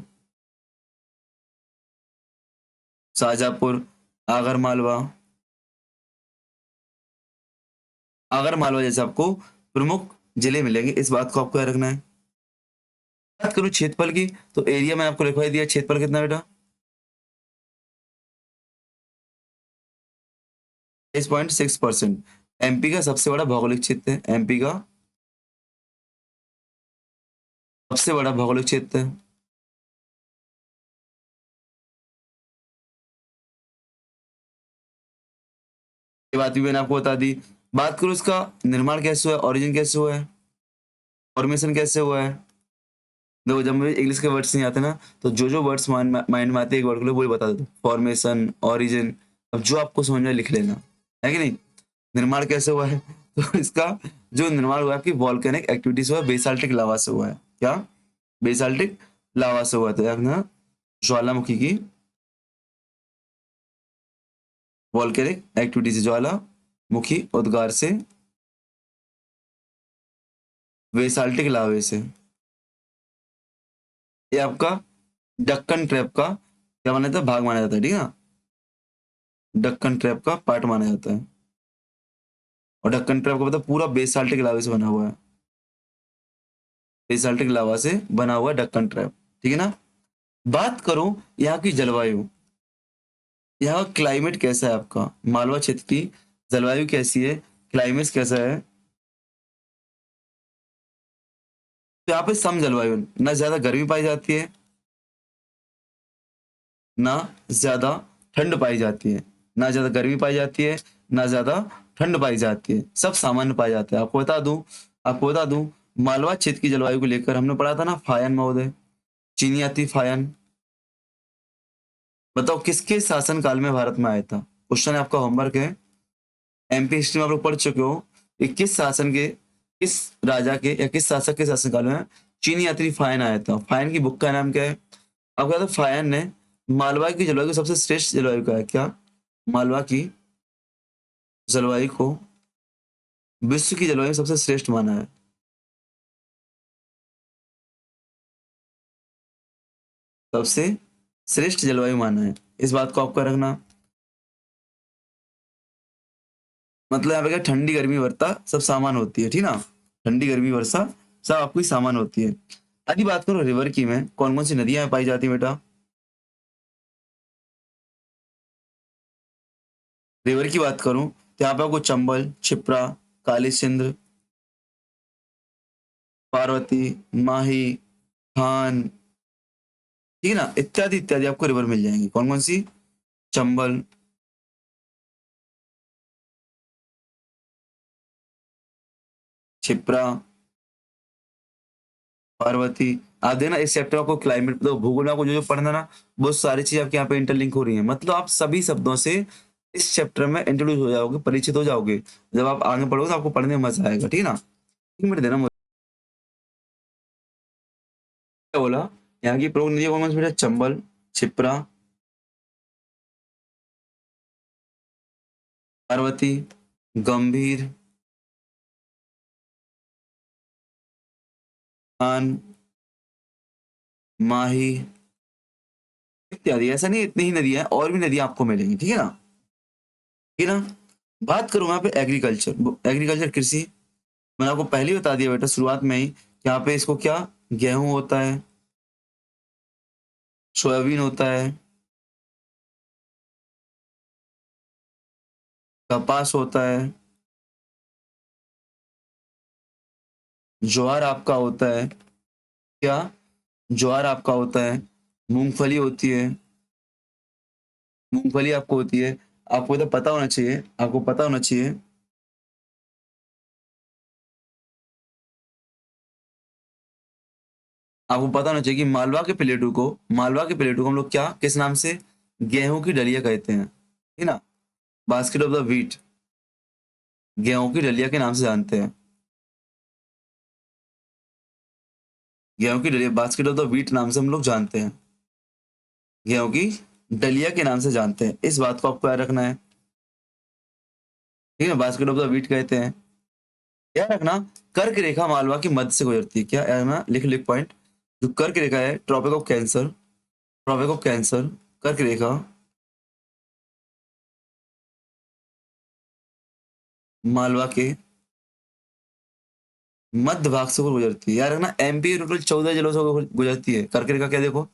शाहजहाँपुर, आगर मालवा, आगर मालवा जैसे आपको प्रमुख जिले मिलेंगे, इस बात को आपको याद रखना है। बात करूं क्षेत्रफल की, तो एरिया में आपको लिखवाई दिया, क्षेत्रफल कितना बेटा, 23.6%। एमपी का सबसे बड़ा भौगोलिक क्षेत्र है, एमपी का सबसे बड़ा भौगोलिक क्षेत्र है। ये बात भी मैंने आपको बता दी। बात करूं इसका निर्माण कैसे हुआ है, ओरिजिन कैसे हुआ है, फॉर्मेशन कैसे हुआ है। देखो जब मुझे इंग्लिश के वर्ड्स नहीं आते ना, तो जो जो वर्ड्स माइंड में आते हैं एक वर्ड के लिए वही बता देता हूँ, फॉर्मेशन, ओरिजिन। अब जो आपको समझ में लिख लेना है कि नहीं। निर्माण कैसे हुआ है, तो इसका जो निर्माण हुआ है आपकी वॉल्केनिक एक्टिविटीज हुआ है, बेसाल्टिक लावा से हुआ है, क्या, बेसाल्टिक लावा से हुआ था ना, ज्वालामुखी की वॉल्केनिक एक्टिविटी से, ज्वालामुखी उद्गार से, बेसाल्टिक लावे से। ये आपका डक्कन ट्रैप का क्या माना जाता है, भाग माना जाता है, ठीक है ना। डक्कन ट्रैप का पार्ट माना जाता है। और ढक्कन ट्रैप को पता है, पूरा बेसाल्टिक लावा से बना हुआ है, बेसाल्टिक लावा से बना हुआ है ढक्कन ट्रैप, ठीक है ना। बात करूं यहाँ की जलवायु, यहाँ का क्लाइमेट कैसा है आपका, मालवा क्षेत्र की जलवायु कैसी है, क्लाइमेट कैसा है। तो यहाँ पे सम जलवायु, ना ज्यादा गर्मी पाई जाती है, ना ज्यादा ठंड पाई जाती है, ना ज्यादा गर्मी पाई जाती है, ना ज्यादा ठंड पाई जाती है, सब सामान्य पाए जाते हैं। आपको बता दूं मालवा क्षेत्र की जलवायु को लेकर हमने पढ़ा था ना, फायन महोदय, चीनी यात्री फायन। बताओ किसके शासन काल में भारत में आया था, क्वेश्चन है आपका, होमवर्क है। एमपी हिस्ट्री में आप लोग पढ़ चुके हो कि किस शासन के, किस राजा के या किस शासक के शासनकाल में चीनी यात्री फायन आया था। फायन की बुक का नाम क्या है, आपको पता है फायन ने मालवा की जलवायु को सबसे श्रेष्ठ जलवायु का है, क्या, मालवा की जलवायु को विश्व की जलवायु में सबसे श्रेष्ठ माना है? सबसे श्रेष्ठ जलवायु माना है, इस बात को आपको रखना। मतलब यहाँ पे क्या, ठंडी गर्मी वर्षा सब सामान होती है, ठीक ना। ठंडी गर्मी वर्षा सब आपकी सामान होती है। अभी बात करो रिवर की, में कौन कौन सी नदियां पाई जाती है बेटा? रिवर की बात करूं तो यहाँ पे आपको चंबल, क्षिप्रा, काली सिंध, पार्वती, माही, खान, ठीक है ना, इत्यादि इत्यादि आपको रिवर मिल जाएंगी। कौन कौन सी? चंबल, क्षिप्रा, पार्वती। आप देखना इस चैप्टर में आपको क्लाइमेट तो भूगोल में आपको जो जो पढ़ना ना, वो सारी चीज आपके यहाँ पे इंटरलिंक हो रही है। मतलब आप सभी शब्दों से इस चैप्टर में इंट्रोड्यूस हो जाओगे, परिचित हो जाओगे। जब आप आगे पढ़ोगे तो आपको पढ़ने में मजा आएगा, ठीक है ना। 1 मिनट देना मुझे। क्या बोला? यहाँ की प्रमुख नदियां कौन कौन सी बेटा? चंबल, क्षिप्रा, पार्वती, गंभीर, खान, माही, इत्यादि। ऐसा नहीं इतनी ही नदियां हैं, और भी नदियां आपको मिलेंगी, ठीक है ना। ठीक है ना। बात करूं यहाँ पे एग्रीकल्चर, एग्रीकल्चर कृषि, मैंने आपको पहले ही बता दिया बेटा शुरुआत में ही, यहाँ पे इसको क्या, गेहूं होता है, सोयाबीन होता है, कपास होता है, ज्वार आपका होता है, क्या, ज्वार आपका होता है, मूंगफली होती है, मूंगफली आपको होती है। आपको तो पता होना चाहिए, आपको पता होना चाहिए, आपको पता होना चाहिए कि मालवा के प्लेटू को हम लोग क्या, किस नाम से, गेहूं की डलिया कहते हैं, ठीक है ना। बास्केट ऑफ द व्हीट, गेहूं की डलिया के नाम से जानते हैं। गेहूं की डलिया बास्केट ऑफ द व्हीट नाम से हम लोग जानते हैं, गेहूं की डलिया के नाम से जानते हैं। इस बात को आपको याद रखना है, ठीक है। बास्केट ऑफ द व्हीट कहते हैं। याद रखना, कर्क रेखा मालवा की मध्य से गुजरती है। क्या याद रखना, लिख लिख पॉइंट। जो कर्क रेखा है, tropic of cancer, tropic of cancer, कर्क रेखा मालवा के मध्य भाग से गुजरती है। याद रखना, एमपी टोटल 14 जिलों से गुजरती है। कर्क रेखा क्या, देखो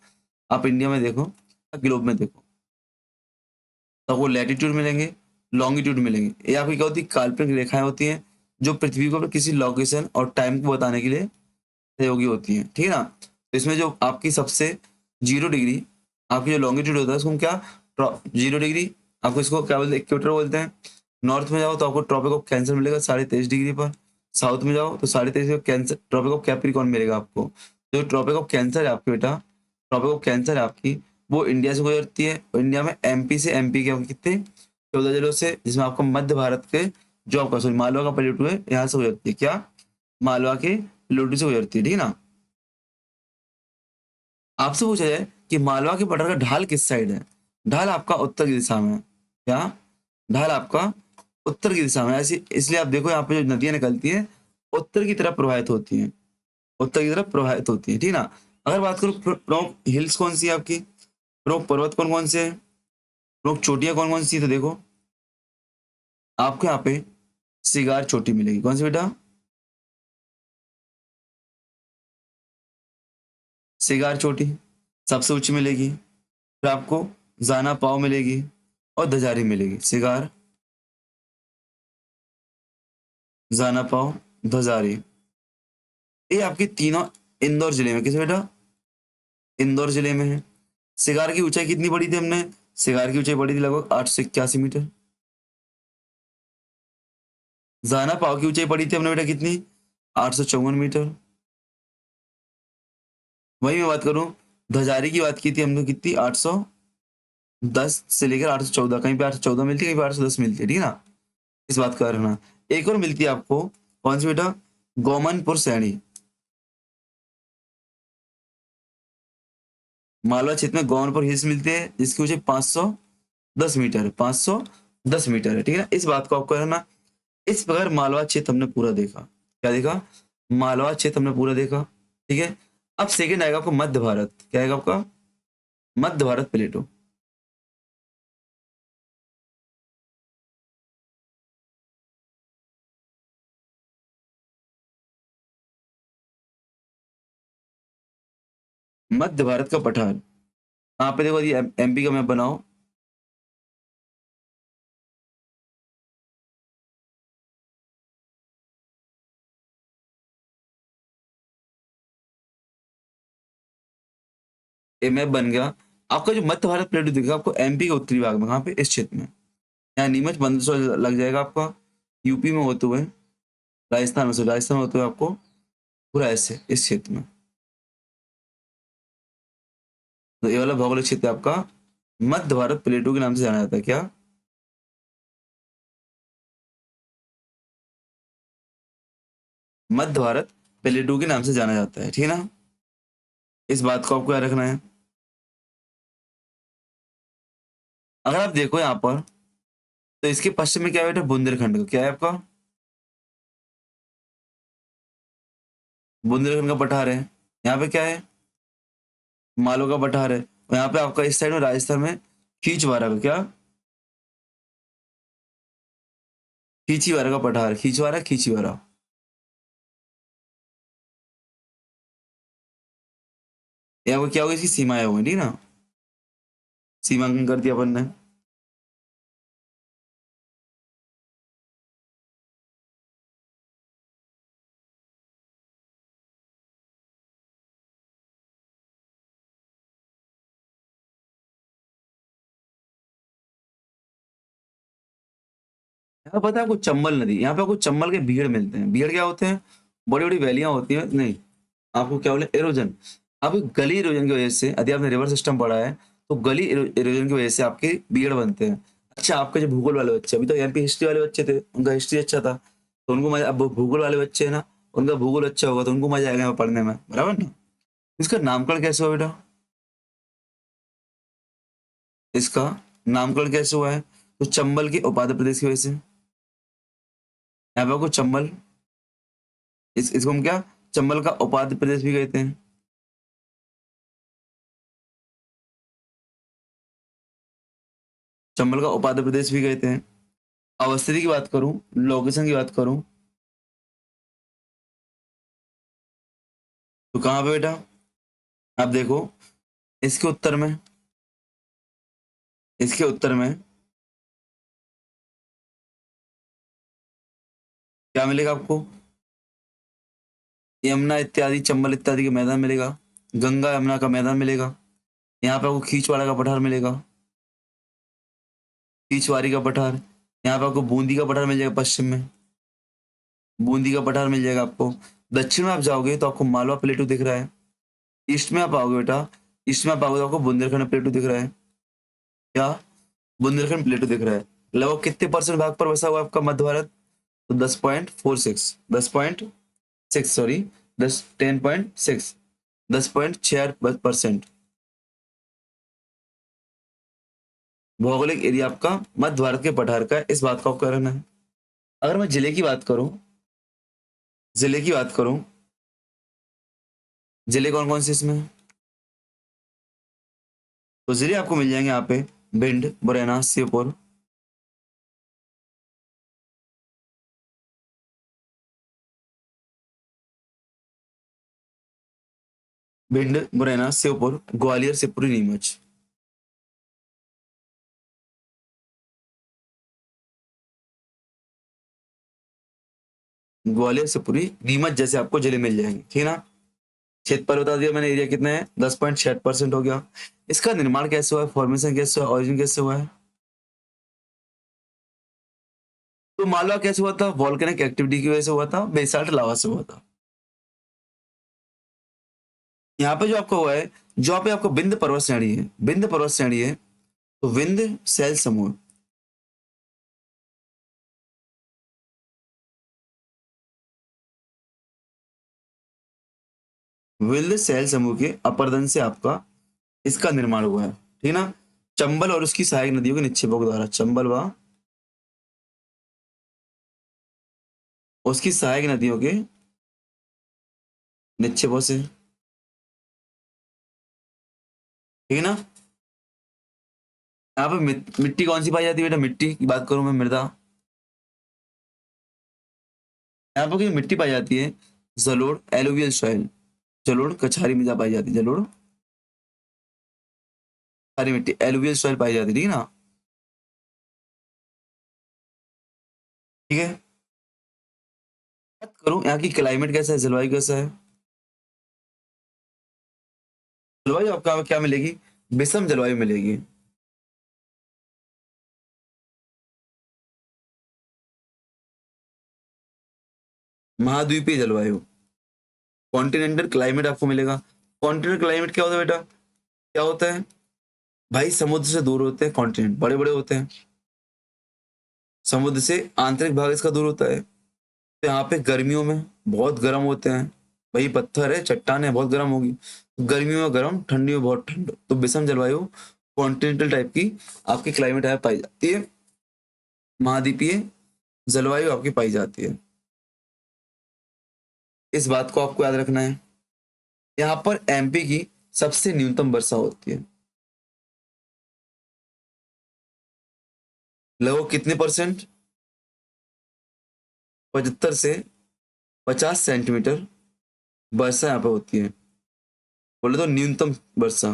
आप इंडिया में देखो, ग्लोब में देखो, तो आपको लैटिट्यूड मिलेंगे, लॉन्गिट्यूड मिलेंगे। ये आपकी क्या होती है, काल्पनिक रेखाएं होती हैं, जो पृथ्वी को किसी लोकेशन और टाइम को बताने के लिए सहयोगी होती हैं, ठीक है ना। तो इसमें जो आपकी सबसे 0 डिग्री, आपकी जो लॉन्गिट्यूड होता है उसको हम क्या, 0 डिग्री, आपको इसको क्या बोलते हैं, इक्वेटर बोलते हैं। नॉर्थ में जाओ तो आपको ट्रॉपिक ऑफ कैंसर मिलेगा 23.5 डिग्री पर। साउथ में जाओ तो 23.5 कैंसर, ट्रॉपिक ऑफ कैप्रिकॉर्न मिलेगा आपको। जो ट्रॉपिक ऑफ कैंसर है आपकी बेटा, ट्रॉपिक ऑफ कैंसर है आपकी, वो इंडिया से गुजरती है। और इंडिया में एमपी से, एमपी के कितने, 14 जिलों से, जिसमें आपका मध्य भारत के, जो आपका सॉरी मालवा का प्लेटू है, यहाँ से गुजरती है। क्या, मालवा के प्लेटू से गुजरती है, ठीक है ना। आपसे पूछा जाए कि मालवा के पठार का ढाल किस साइड है, ढाल आपका उत्तर की दिशा में है। क्या, ढाल आपका उत्तर की दिशा में है। ऐसी इसलिए आप देखो यहाँ पे जो नदियां निकलती हैं, उत्तर की तरफ प्रवाहित होती हैं, उत्तर की तरफ प्रवाहित होती है, ठीक है ना। अगर बात करूँ प्रमुख हिल्स कौन सी है आपकी, प्रमुख पर्वत कौन कौन से हैं, प्रमुख चोटियां कौन कौन सी है, तो देखो आपको यहाँ पे सिगार चोटी मिलेगी। कौन सी बेटा? सिगार चोटी सबसे ऊंची मिलेगी। फिर आपको जाना पाव मिलेगी और दजारी मिलेगी। सिगार, जाना पाव, धजारी, ये आपकी तीनों इंदौर जिले में, किस बेटा, इंदौर जिले में है। सिगार की ऊंचाई कितनी पड़ी थी हमने, सिगार की ऊंचाई पड़ी थी लगभग 881 मीटर। जाना पाव की ऊंचाई पड़ी थी हमने बेटा कितनी, 854 मीटर। वही मैं बात करूं, धजारी की बात की थी हमने कितनी, 810 से लेकर 814, कहीं पे 814 मिलती है, कहीं पे 810 मिलती है, ठीक है ना। इस बात का रहना। एक और मिलती है आपको, कौन सी बेटा, गोमनपुर सैनी। मालवा क्षेत्र में गोमनपुर हिल्स मिलती है, जिसकी ऊंचाई 510 मीटर है, 510 मीटर है, ठीक है ना। इस बात को आपको रहना। इस प्रकार मालवा क्षेत्र हमने पूरा देखा। क्या देखा? मालवा क्षेत्र हमने पूरा देखा। ठीक है। अब सेकंड आएगा आपको मध्य भारत। क्या आएगा आपका? मध्य भारत प्लेटो। मध्य भारत का पठार यहाँ पे देखो, ये एमपी का मैप बनाओ। ये मैप बन गया। आपका जो मध्य भारत प्लेटो दिखेगा आपको एमपी के उत्तरी भाग में, कहाँ पे? इस क्षेत्र में। यहाँ नीमच मंदसौर लग जाएगा आपका, यूपी में होते हुए राजस्थान में, से राजस्थान में होते हुए आपको पूरा ऐसे इस क्षेत्र में। तो ये वाला भौगोलिक क्षेत्र आपका मध्य भारत प्लेटो के नाम से जाना जाता है। क्या? मध्य भारत प्लेटो के नाम से जाना जाता है। ठीक है ना? इस बात को आपको याद रखना है। अगर आप देखो यहाँ पर, तो इसके पश्चिम में क्या है बेटा? बुंदेलखंड का। क्या है आपका? बुंदेलखंड का पठार है। यहाँ पे क्या है? मालो का पठार है। और यहाँ पे आपका इस साइड में राजस्थान में खींचवारा का। क्या? खींचीवारा का पठार। खींचवारा, खींचीवारा। यहाँ पे क्या होगी? इसकी सीमाएं होंगी। ठीक है ना? सीमांकन कर दिया अपन ने। यहाँ पता है आपको चंबल नदी, यहाँ पे आपको चंबल के भीड़ मिलते हैं। भीड़ क्या होते हैं? बड़ी बड़ी वैलियां होती हैं। नहीं, आपको क्या बोले? एरोजन। अब गली इरोजन की वजह से, यदि आपने रिवर सिस्टम पढ़ा है, तो गली इरोजन की वजह से आपके भीड़ बनते हैं। अच्छा, आपके जो भूगोल वाले बच्चे, अभी तो एमपी हिस्ट्री वाले बच्चे थे, उनका हिस्ट्री अच्छा था तो उनको मजा। अब भूगोल वाले बच्चे है ना, उनका भूगोल अच्छा होगा तो उनको मजा आएगा पढ़ने में, बराबर ना? इसका नामकरण कैसे हुआ बेटा? इसका नामकरण कैसे हुआ है? तो चंबल के उपाध्य प्रदेश की वजह से। यहाँ पे आपको चंबल, इसको हम क्या, चंबल का उपाध्य प्रदेश भी कहते हैं। चंबल का उपाध्य प्रदेश भी कहते हैं। अवस्थिति की बात करूं, लोकेशन की बात करूं, तो कहाँ पे बेटा? आप देखो, इसके उत्तर में, इसके उत्तर में क्या मिलेगा आपको? यमुना इत्यादि, चंबल इत्यादि के मैदान मिलेगा। गंगा यमुना का मैदान मिलेगा। यहाँ पे आपको खींचवाड़ा का पठार मिलेगा, खींचवारी का पठार। यहाँ पे आपको बूंदी का पठार मिल जाएगा पश्चिम में, बूंदी का पठार मिल जाएगा आपको। दक्षिण में आप जाओगे तो आपको मालवा प्लेटू दिख रहा है। ईस्ट में आप आओगे बेटा, ईस्ट में आप आओगे तो आपको बुंदेलखंड प्लेटू दिख रहा है। क्या? बुंदेलखंड प्लेटू दिख रहा है। लगभग कितने परसेंट भाग पर बसा हुआ है आपका मध्य भारत? तो 10.46, 10.6, सॉरी, 10.6, 10.6% भौगोलिक एरिया आपका मध्य भारत के पठार का है। इस बात का आपको करना है। अगर मैं जिले की बात करूं, जिले की बात करूं, जिले कौन कौन से इसमें? तो जिले आपको मिल जाएंगे यहाँ पे भिंड, मुरैना, श्योपुर। भिंड, मुरैना, श्योपुर, ग्वालियर, शिवपुरी, नीमच। ग्वालियर, शिवपुरी, नीमच जैसे आपको जिले मिल जाएंगे। ठीक है ना? क्षेत्रफल बता दिया मैंने, एरिया कितना है? 10.6% हो गया। इसका निर्माण कैसे हुआ है? फॉर्मेशन कैसे हुआ है? ऑरिजिन कैसे हुआ है? तो मालवा कैसे हुआ था? वॉल्केनिक एक्टिविटी की वजह से हुआ था, बेसाल्ट लावा से हुआ था। यहाँ पे जो आपका हुआ है, जो पे आपको विंध्य पर्वत श्रेणी है, विंध्य पर्वत श्रेणी है, तो विंध्य शैल समूह, विंध्य शैल समूह के अपरदन से आपका इसका निर्माण हुआ है। ठीक है ना? चंबल और उसकी सहायक नदियों के निक्षेपों के द्वारा, चंबल व उसकी सहायक नदियों के निक्षेपों से, ठीक है ना। यहाँ पे मिट्टी कौन सी पाई जाती है बेटा, मिट्टी की बात करूं मैं, मृदा। यहाँ पर मिट्टी पाई जाती है, जलोढ़, एलुवियल सॉइल। जलोढ़ कछारी में जा पाई जाती है, जलोढ़ सारी मिट्टी, एलुवियल सॉइल पाई जाती है, ठीक है ना। ठीक है, बात करूं यहाँ की क्लाइमेट कैसा है, जलवायु कैसा है। जलवायु आपका क्या मिलेगी, विषम जलवायु मिलेगी। महाद्वीपीय जलवायु, कॉन्टिनेंटल क्लाइमेट आपको मिलेगा। कॉन्टिनेंटल क्लाइमेट क्या होता है बेटा, क्या होता है भाई, समुद्र से दूर होते हैं कॉन्टिनेंट, बड़े बड़े होते हैं। समुद्र से आंतरिक भाग इसका दूर होता है, तो यहाँ पे गर्मियों में बहुत गर्म होते हैं। भाई पत्थर है, चट्टान है, बहुत गर्म होगी, तो गर्मियों में गर्म, ठंडी में बहुत ठंड। तो विषम जलवायु कॉन्टिनेंटल टाइप की आपकी क्लाइमेट है पाई जाती है। महाद्वीपीय जलवायु आपकी पाई जाती है। इस बात को आपको याद रखना है। यहाँ पर एमपी की सबसे न्यूनतम वर्षा होती है, लगभग कितने परसेंट, 75 से 50 सेंटीमीटर वर्षा यहाँ पे होती है। बोले तो न्यूनतम वर्षा,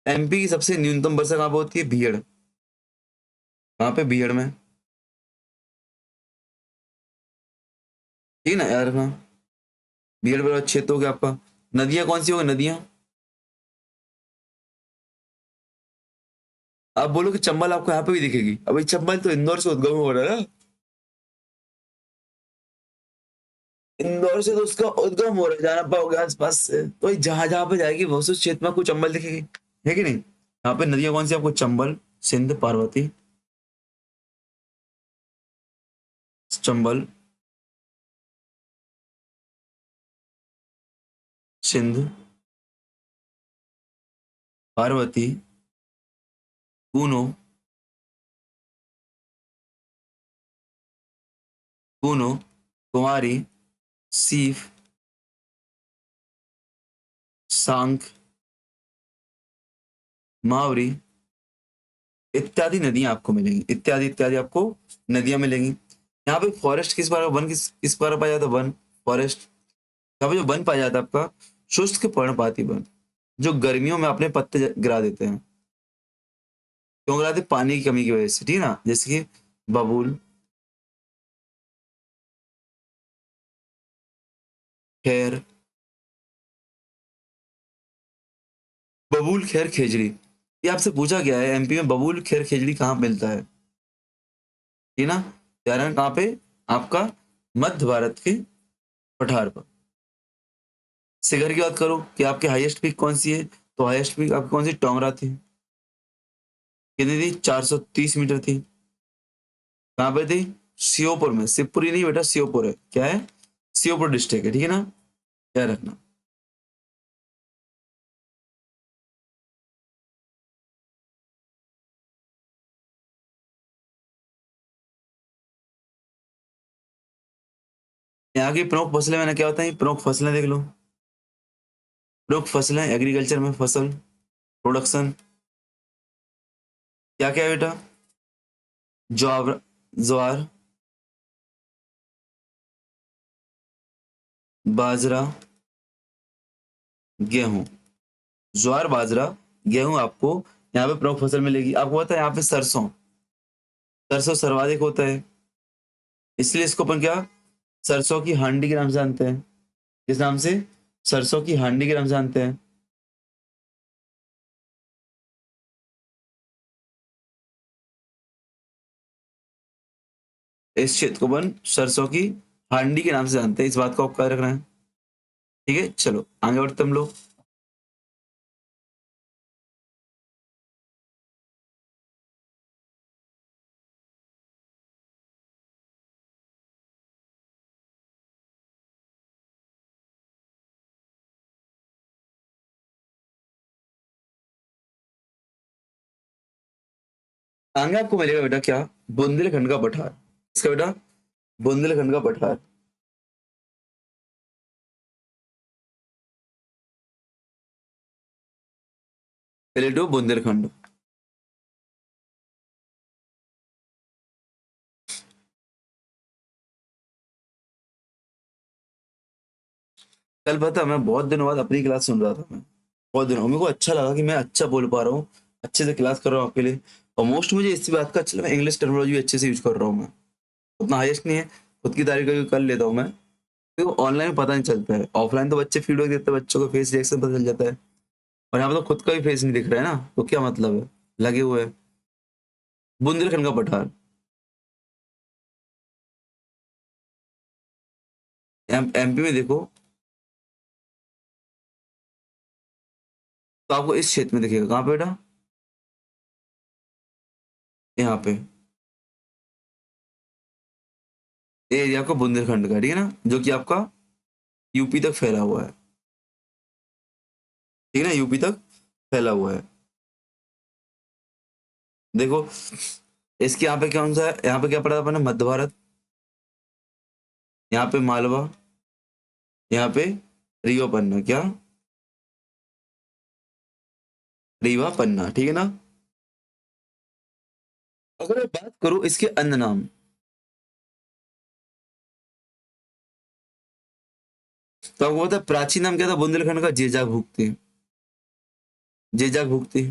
एमपी की सबसे न्यूनतम वर्षा कहाँ पे होती है, भीड़। कहाँ पे, भीड़ में, ठीक है ना, याद रखना। भीड़ बड़ा क्षेत्र हो गया आपका। नदियां कौन सी होगी, नदियां, आप बोलो कि चंबल आपको यहाँ पे भी दिखेगी, अभी चंबल तो इंदौर से उद्गम हो रहा है ना, इंदौर से तो उसका उद्गम हो रहा है, जाना पाओगे आसपास से, तो जहां जहां पे जाएगी वो उस क्षेत्र में आपको चंबल दिखेगी, है कि नहीं। यहाँ पे नदियां कौन सी आपको, चंबल, सिंध, पार्वती, चंबल, सिंध, पार्वती, कूनो, कूनो, कुमारी, सीफ, सांक, मावरी इत्यादि नदियां आपको मिलेंगी, इत्यादि इत्यादि आपको नदियां मिलेंगी। यहाँ पे फॉरेस्ट किस बार, वन किस बार पाया जाता है, वन, फॉरेस्ट। यहाँ पे जो वन पाया जाता है आपका, शुष्क पर्णपाती वन, जो गर्मियों में अपने पत्ते गिरा देते हैं। क्यों गिराते, पानी की कमी की वजह से, ठीक है ना, जैसे कि बबूल, खैर, बबूल, खैर, खेजड़ी। ये आपसे पूछा गया है एमपी में बबूल, खैर, खेजड़ी कहाँ मिलता है, ठीक है ना। त्यारन कहाँ पे, आपका मध्य भारत के पठार पर। शिखर की बात करो कि आपके हाईएस्ट पीक कौन सी है, तो हाईएस्ट पीक आपकी कौन सी, टोंगरा थी। कितनी थी, 430 मीटर थी। कहाँ पे थी, श्योपुर में, शिवपुरी नहीं बेटा, श्योपुर है, क्या है, श्योपुर डिस्ट्रिक्ट है, ठीक है ना, क्या रखना। यहाँ की प्रमुख फसलें, मैंने क्या बताई, प्रमुख फसलें देख लो। प्रमुख फसलें एग्रीकल्चर में, फसल, प्रोडक्शन, क्या क्या है बेटा, ज्वार, ज्वार, बाजरा, गेहूं। ज्वार, बाजरा, गेहूं आपको यहाँ पे प्रमुख फसल मिलेगी। आपको पता है यहाँ पे सरसों, सरसों सर्वाधिक होता है, इसलिए इसको अपन क्या, सरसों की हांडी के नाम से जानते हैं। किस नाम से, सरसों की हांडी के नाम से जानते हैं। इस क्षेत्र को अपन सरसों की हांडी के नाम से जानते हैं, इस बात को आपको याद रखना है। ठीक है, चलो आगे बढ़ते हम लोग। आगे आपको मिलेगा बेटा क्या, बुंदेलखंड का पठार। इसका बेटा बुंदेलखंड का पठार। रिलेटिव बुंदेलखंड। कल पता मैं बहुत दिनों बाद अपनी क्लास सुन रहा था मैं, बहुत दिनों मेरे को अच्छा लगा कि मैं अच्छा बोल पा रहा हूँ, अच्छे से क्लास कर रहा हूँ आपके लिए। और मोस्ट मुझे इसी बात का अच्छा लगा, इंग्लिश टर्मिनोलॉजी भी अच्छे से यूज कर रहा हूँ मैं। उतना हाईएस्ट नहीं है, खुद की तारीफ करके कर लेता हूँ मैं। देखो ऑनलाइन में पता नहीं चलता है, ऑफलाइन तो बच्चे फीडबैक देते हैं, बच्चों का फेस रिएक्शन पता चल जाता है। और यहाँ पे तो खुद का भी फेस नहीं दिख रहा है ना, तो क्या मतलब है, लगे हुए हैं। बुंदेलखंड का पठार। एमपी में देखो तो आपको इस क्षेत्र में दिखेगा, कहाँ पे बेटा, यहाँ पे। ये एरिया आपका बुंदेलखंड का, ठीक है ना, जो कि आपका यूपी तक फैला हुआ है, ठीक है ना, यूपी तक फैला हुआ है। देखो इसके यहाँ पे कौन सा है, यहाँ पे क्या पढ़ा था अपने, मध्य भारत, यहाँ पे मालवा, यहाँ पे रीवा पन्ना, क्या, रीवा पन्ना, ठीक है ना। अगर मैं बात करूं इसके अन्य नाम, तो आपको पता है प्राचीन नाम क्या था बुंदेलखंड का, जेजाग भुगती, जेजाग भुगती।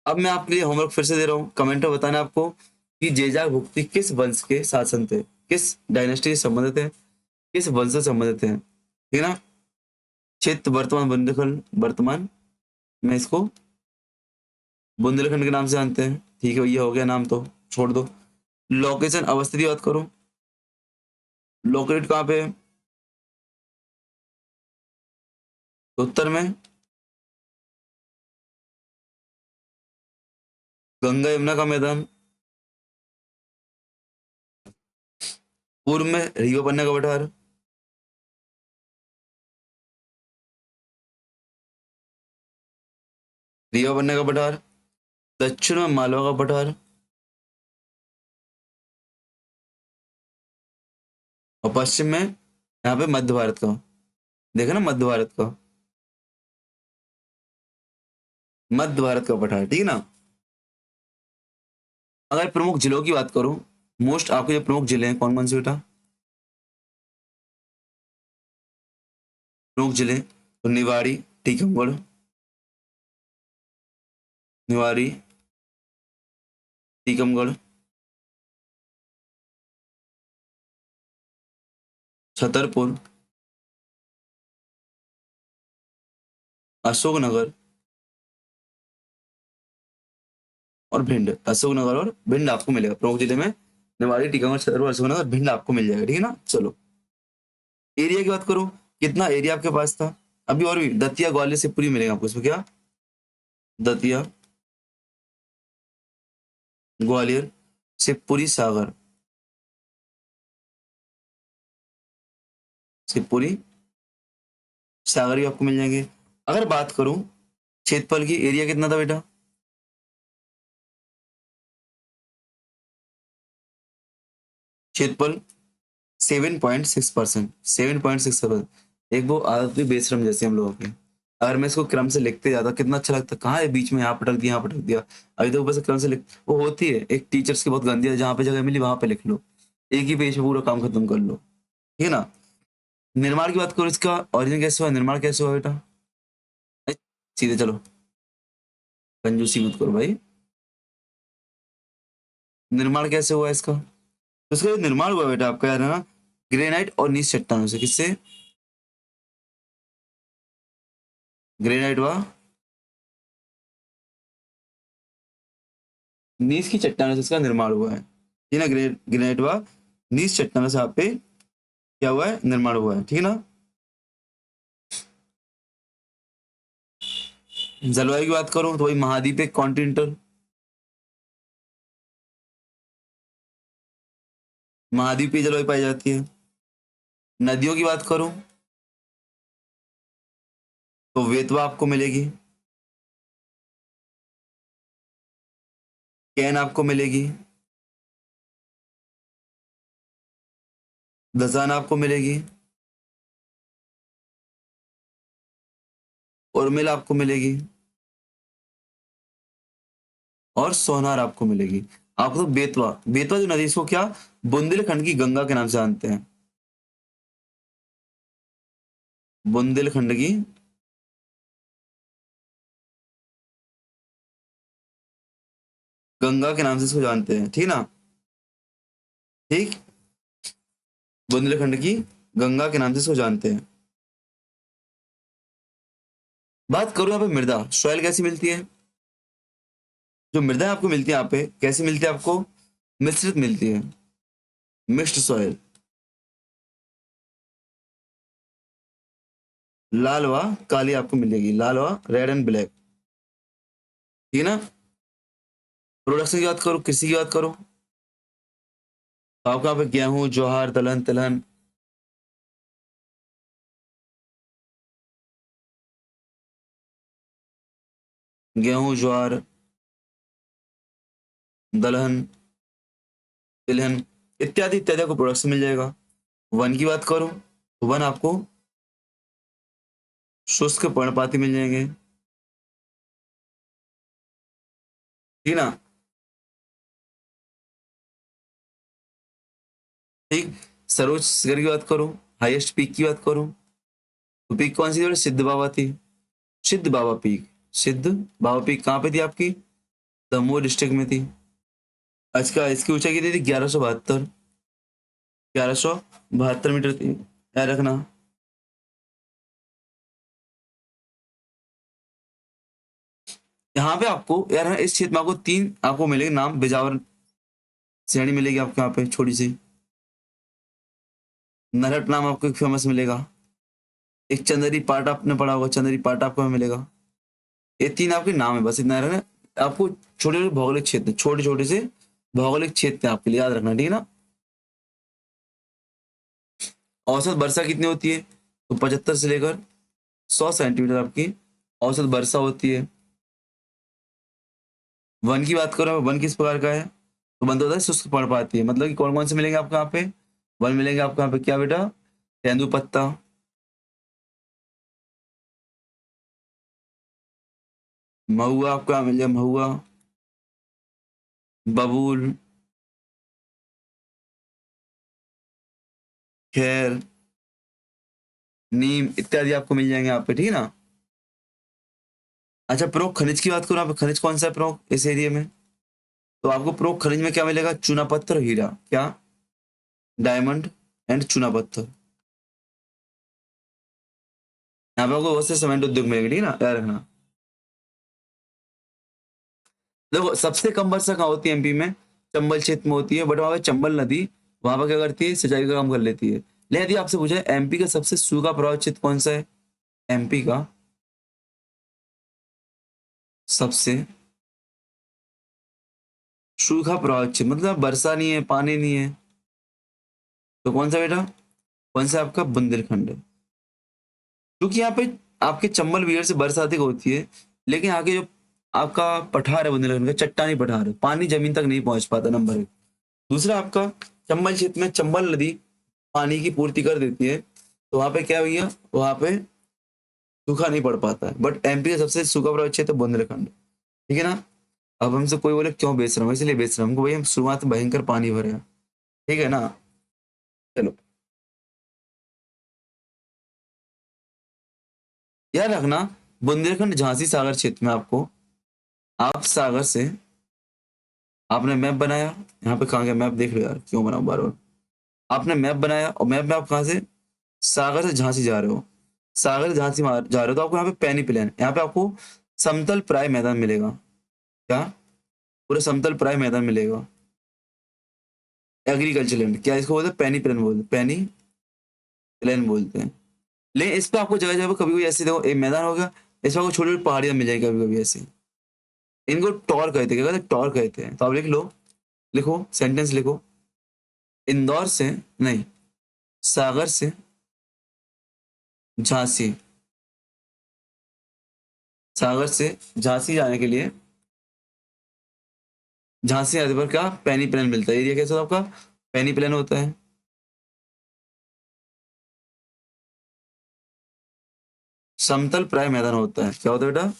अब मैं आपके लिए होमवर्क फिर से दे रहा हूँ, कमेंट में बताना आपको कि जेजाग भुगती किस वंश के शासन थे, किस डायनेस्टी से संबंधित है, किस वंश से संबंधित है, ठीक है ना। क्षेत्र वर्तमान बुंदेलखंड, वर्तमान में इसको बुंदेलखंड के नाम से जानते हैं, ठीक है, ये हो गया नाम तो छोड़ दो। लोकेशन अवस्थित की बात करूं, लोकेटेड कहाँ पे है, तो उत्तर में गंगा यमुना का मैदान, पूर्व में रीवा पन्ना का पठार, रीवा पन्ना का पठार, दक्षिण में मालवा का पठार, और पश्चिम में यहाँ पे मध्य भारत का, देखा ना, मध्य भारत का, मध्य भारत का पठार, ठीक है ना। अगर प्रमुख जिलों की बात करूं, मोस्ट आपके जो प्रमुख जिले हैं कौन कौन से बेटा, प्रमुख जिले तो निवाड़ी, टीकमगढ़, निवाड़ी, टीकमगढ़, छतरपुर, अशोकनगर और भिंड। अशोकनगर और भिंड आपको मिलेगा प्रमुख जिले में, निवाड़ी, टीकमगढ़, छतरपुर, अशोकनगर, भिंड आपको मिल जाएगा, ठीक है ना। चलो एरिया की बात करो, कितना एरिया आपके पास था, अभी और भी दतिया ग्वालियर से पूरी मिलेगा आपको, इसमें क्या, दतिया ग्वालियर शिवपुरी सागर, शिवपुरी सागर भी आपको मिल जाएंगे। अगर बात करूं क्षेत्रफल की, एरिया कितना था बेटा, क्षेत्रफल 7.6%, 7.6%। एक वो आदत भी बेशरम जैसे हम लोगों की, अगर मैं इसको क्रम से लिखते जाता कितना अच्छा लगता, कहाँ है बीच में यहाँ पटक दिया, यहाँ पटक दिया। अभी तो ऊपर से क्रम से लिख, वो होती है एक टीचर्स की बहुत गंदी है, जहाँ पे जगह मिली वहां पे लिख लो, एक ही पेज में पूरा काम खत्म कर लो, ठीक है ना। निर्माण की बात करो, इसका ओरिजिन कैसे हुआ, निर्माण कैसे हुआ बेटा, ए, सीधे चलो, कंजूसी मत करो भाई। निर्माण कैसे हुआ इसका, तो इसका जो निर्माण हुआ बेटा आपका यार है ना, ग्रेनाइट और नीच चट्टानों से, किससे, ग्रेनाइट व नीच की चट्टानों से इसका निर्माण हुआ है, ठीक है ना। ग्रेनाइट व नीच चट्टानों से आप पे क्या हुआ है, निर्माण हुआ है, ठीक है ना। जलवायु की बात करूं तो भाई महाद्वीप एक कॉन्टिनेंटल, महाद्वीपीय जलवायु पाई जाती है। नदियों की बात करूं तो वेतवा आपको मिलेगी, कैन आपको मिलेगी, दसान आपको मिलेगी, उर्मिल आपको मिलेगी, और सोनार आपको मिलेगी। आपको तो बेतवा, बेतवा जो नदी, इसको क्या बुंदेलखंड की गंगा के नाम से जानते हैं। बुंदेलखंड की गंगा के नाम से इसको जानते हैं, ठीक ना। ठीक, बुंदेलखंड की गंगा के नाम से इसको जानते हैं। बात करूं यहाँ पे मृदा, सॉइल कैसी मिलती है। जो मृदा आपको मिलती है यहाँ पे कैसी मिलती है आपको, मिश्रित मिलती है, मिक्स्ड सॉइल। लाल व काली आपको मिलेगी, लाल व रेड एंड ब्लैक, ठीक है ना। प्रोडक्शन की बात करो, कृषि की बात करो, तो आपको यहाँ पे गेहूं, ज्वार, दलहन, तिलहन, गेहूं, ज्वार, दलहन, तिलहन इत्यादि इत्यादि को प्रोडक्शन मिल जाएगा। वन की बात करो तो वन आपको शुष्क पर्णपाती मिल जाएंगे, ठीक ना। ठीक, सर्वोच्च शिखर की बात करूं, हाईएस्ट पीक की बात करूं, तो पीक कौन सी थी, सिद्ध बाबा थी, सिद्ध बाबा पीक। सिद्ध बाबा पीक कहाँ पे थी आपकी, दमोह डिस्ट्रिक्ट में थी। आज का इसकी ऊंचाई कितनी थी, 1172, 1172 मीटर थी, याद रखना। यहाँ पे आपको यार इस क्षेत्र में आपको तीन आपको मिलेंगे नाम, बिजावर श्रेणी मिलेगी आपको यहाँ पे छोटी सी, नरहट नाम आपको एक फेमस मिलेगा, एक चंदेरी पाट आपने पढ़ा होगा, चंदेरी पाट आपको मिलेगा। ये तीन आपके नाम है, बस इतना है। आपको छोटे छोटे भौगोलिक क्षेत्र, छोटे छोटे से भौगोलिक क्षेत्र आपके लिए याद रखना, ठीक है ना। औसत वर्षा कितनी होती है, तो 75 से लेकर 100 सेंटीमीटर आपकी औसत वर्षा होती है। वन की बात करो, वन किस प्रकार का है, तो वन तो होता है शुष्क पर्णपाती है, मतलब कि कौन कौन से मिलेंगे आपको यहाँ पे, वन मिलेंगे आपको यहाँ पे क्या बेटा, तेंदुपत्ता, महुआ आपको यहाँ मिल जाए, महुआ, बबूल, खैर, नीम इत्यादि आपको मिल जाएंगे यहाँ पे, ठीक है ना। अच्छा, प्रमुख खनिज की बात करो, यहाँ पे खनिज कौन सा है प्रमुख इस एरिया में, तो आपको प्रमुख खनिज में क्या मिलेगा, चूना पत्थर और हीरा, क्या, डायमंड एंड चूना पत्थर। यहाँ पे आपको बहुत से सीमेंट उद्योग मिलेंगे, ठीक है ना, याद रखना। देखो सबसे कम वर्षा कहाँ होती है एमपी में, चंबल क्षेत्र में होती है, बट वहां पे चंबल नदी वहां पर क्या करती है, सिंचाई का काम कर लेती है। लेकिन यदि आपसे पूछे एमपी का सबसे सूखा प्रभावित क्षेत्र कौन सा है, एमपी का सबसे सूखा प्रभावित क्षेत्र, मतलब वर्षा नहीं है, पानी नहीं है, तो कौन सा बेटा, कौन सा आपका, बुंदेलखंड है। क्योंकि यहाँ पे आपके चंबल विहर से वर्षा अधिक होती है, लेकिन आगे जो आपका पठार है बुंदेलखंड का, चट्टानी पठार है, पानी जमीन तक नहीं पहुंच पाता, नंबर एक। दूसरा आपका चंबल क्षेत्र में चंबल नदी पानी की पूर्ति कर देती है, तो वहां पे क्या भैया, वहां पे सूखा नहीं पड़ पाता है। बट एमपी का सबसे सूखा प्रभावित क्षेत्र बुंदेलखंड, ठीक है ना। अब हमसे कोई बोले क्यों बेच रहा हूँ, इसलिए बेच रहा हूँ हमको, भाई हम शुरुआत में भयंकर पानी भरे हैं, ठीक है ना। चलो, याद रखना, बुंदेलखंड झांसी सागर क्षेत्र में आपको, आप सागर से आपने मैप बनाया, यहाँ पे कहाँ गया मैप, देख लो यार क्यों बनाओ बार बार। आपने मैप बनाया और मैप में आप कहाँ से, सागर से झांसी जा रहे हो, सागर से झांसी जा रहे हो, तो आपको यहाँ पे पैनी प्लेन, यहाँ पे आपको समतल प्राय मैदान मिलेगा, क्या, पूरा समतल प्राय मैदान मिलेगा, एग्रीकल्चर लैंड, क्या इसको बोलते हैं, पैनी प्लेन बोलते हैं, पैनी प्लेन बोलते हैं। लेकिन इस पे आपको जगह जगह कभी कभी ऐसे देखो, एक मैदान होगा, इस पे आपको छोटी छोटी पहाड़ियां मिल जाएगी कभी कभी ऐसे, इनको टॉर कहते हैं, क्या कहते हैं, टॉर कहते हैं। तो आप लिख लो, लिखो सेंटेंस लिखो, इंदौर से नहीं, सागर से झांसी, सागर से झांसी जाने के लिए, झांसी आने पर क्या पैनी प्लेन मिलता है, एरिया कैसा होता है आपका, पैनी प्लेन होता है। समतल प्राय मैदान होता है। क्या होता है बेटा?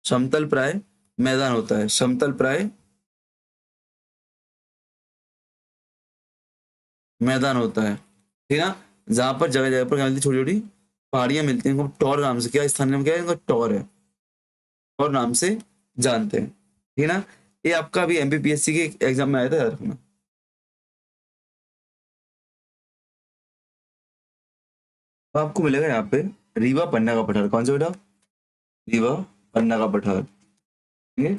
समतल प्राय मैदान होता है। समतल प्राय मैदान होता है, ठीक है ना? जहां पर जगह जगह पर क्या मिलती, छोटी छोटी पहाड़ियां मिलती हैं, इनको टॉर नाम से, क्या स्थानीय नाम क्या है इनका? टॉर है, टॉर नाम से जानते हैं, ठीक है ना? ये आपका अभी एमपीपीएससी के एग्जाम में आया था, याद रखना। तो आपको मिलेगा यहाँ पे रीवा पन्ना का पठार। कौन सा बेटा? रीवा पन्ना का पठार, ठीक है?